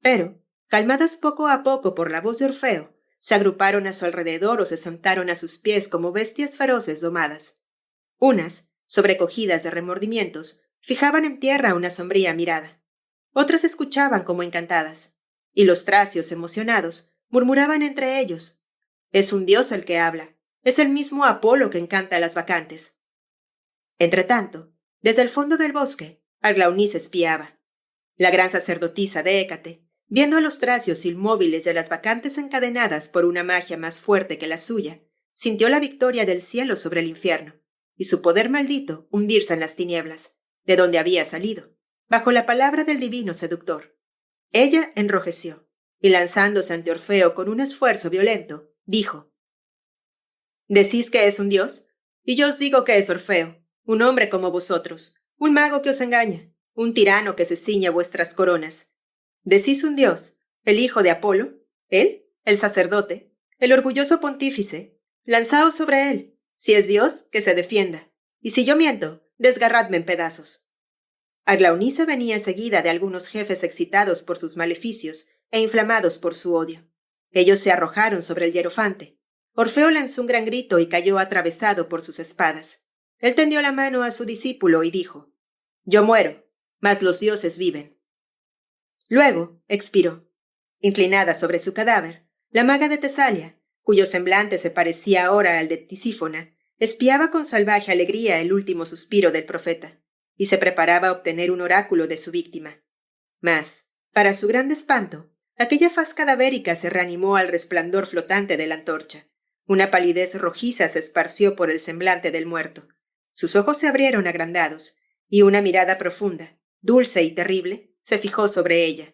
Pero, calmadas poco a poco por la voz de Orfeo, se agruparon a su alrededor o se sentaron a sus pies como bestias feroces domadas. Unas, sobrecogidas de remordimientos, fijaban en tierra una sombría mirada. Otras escuchaban como encantadas. Y los tracios, emocionados, murmuraban entre ellos: «Es un dios el que habla. Es el mismo Apolo que encanta a las bacantes». Entretanto, desde el fondo del bosque, Arglaunis espiaba. La gran sacerdotisa de Hécate, viendo a los tracios inmóviles y a las bacantes encadenadas por una magia más fuerte que la suya, sintió la victoria del cielo sobre el infierno, y su poder maldito hundirse en las tinieblas, de donde había salido, bajo la palabra del divino seductor. Ella enrojeció, y lanzándose ante Orfeo con un esfuerzo violento, dijo: «¿Decís que es un dios? Y yo os digo que es Orfeo, un hombre como vosotros, un mago que os engaña, un tirano que se ciñe vuestras coronas. Decís un dios, el hijo de Apolo, él, el sacerdote, el orgulloso pontífice. Lanzaos sobre él. Si es dios, que se defienda. Y si yo miento, desgarradme en pedazos». Arglaunis venía seguida de algunos jefes excitados por sus maleficios e inflamados por su odio. Ellos se arrojaron sobre el hierofante. Orfeo lanzó un gran grito y cayó atravesado por sus espadas. Él tendió la mano a su discípulo y dijo: «Yo muero, mas los dioses viven». Luego expiró. Inclinada sobre su cadáver, la maga de Tesalia, cuyo semblante se parecía ahora al de Tisífona, espiaba con salvaje alegría el último suspiro del profeta, y se preparaba a obtener un oráculo de su víctima. Mas, para su gran espanto, aquella faz cadavérica se reanimó al resplandor flotante de la antorcha. Una palidez rojiza se esparció por el semblante del muerto. Sus ojos se abrieron agrandados, y una mirada profunda, dulce y terrible, se fijó sobre ella,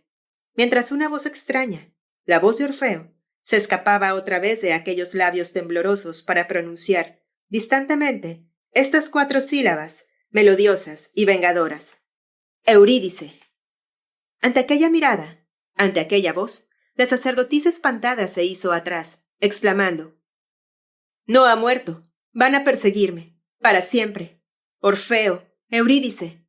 mientras una voz extraña, la voz de Orfeo, se escapaba otra vez de aquellos labios temblorosos para pronunciar, distantemente, estas 4 sílabas, melodiosas y vengadoras: «Eurídice». Ante aquella mirada, ante aquella voz, la sacerdotisa espantada se hizo atrás, exclamando: «No ha muerto. Van a perseguirme. Para siempre. Orfeo, Eurídice».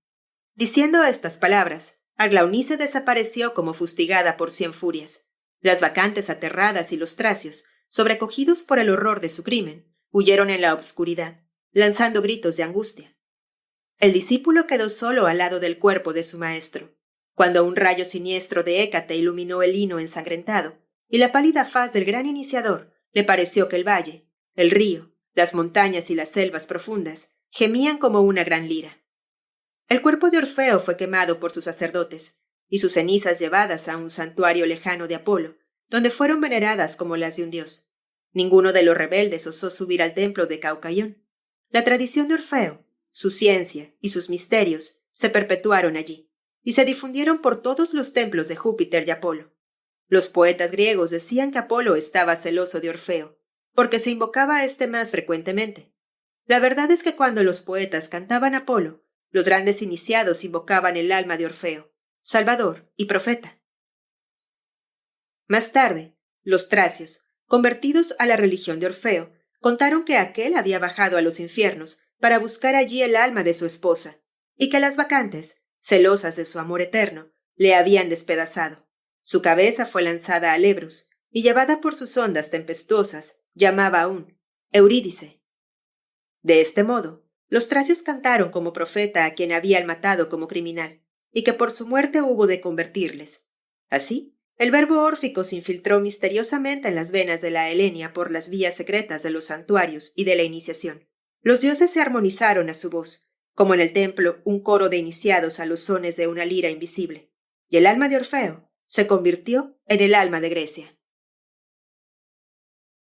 Diciendo estas palabras, Arglaunis desapareció como fustigada por 100 furias. Las bacantes aterradas y los tracios, sobrecogidos por el horror de su crimen, huyeron en la obscuridad, lanzando gritos de angustia. El discípulo quedó solo al lado del cuerpo de su maestro, cuando un rayo siniestro de Hécate iluminó el lino ensangrentado, y la pálida faz del gran iniciador le pareció que el valle, el río, las montañas y las selvas profundas gemían como una gran lira. El cuerpo de Orfeo fue quemado por sus sacerdotes, y sus cenizas llevadas a un santuario lejano de Apolo, donde fueron veneradas como las de un dios. Ninguno de los rebeldes osó subir al templo de Caucaión. La tradición de Orfeo, su ciencia y sus misterios se perpetuaron allí, y se difundieron por todos los templos de Júpiter y Apolo. Los poetas griegos decían que Apolo estaba celoso de Orfeo, porque se invocaba a éste más frecuentemente. La verdad es que cuando los poetas cantaban Apolo, los grandes iniciados invocaban el alma de Orfeo, salvador y profeta. Más tarde, los tracios, convertidos a la religión de Orfeo, contaron que aquél había bajado a los infiernos para buscar allí el alma de su esposa, y que las bacantes, celosas de su amor eterno, le habían despedazado. Su cabeza fue lanzada al Ebrus, y llevada por sus ondas tempestuosas, llamaba aún Eurídice. De este modo, los tracios cantaron como profeta a quien habían matado como criminal, y que por su muerte hubo de convertirles. Así, el verbo órfico se infiltró misteriosamente en las venas de la Helenia por las vías secretas de los santuarios y de la iniciación. Los dioses se armonizaron a su voz, como en el templo un coro de iniciados a los sones de una lira invisible, y el alma de Orfeo se convirtió en el alma de Grecia.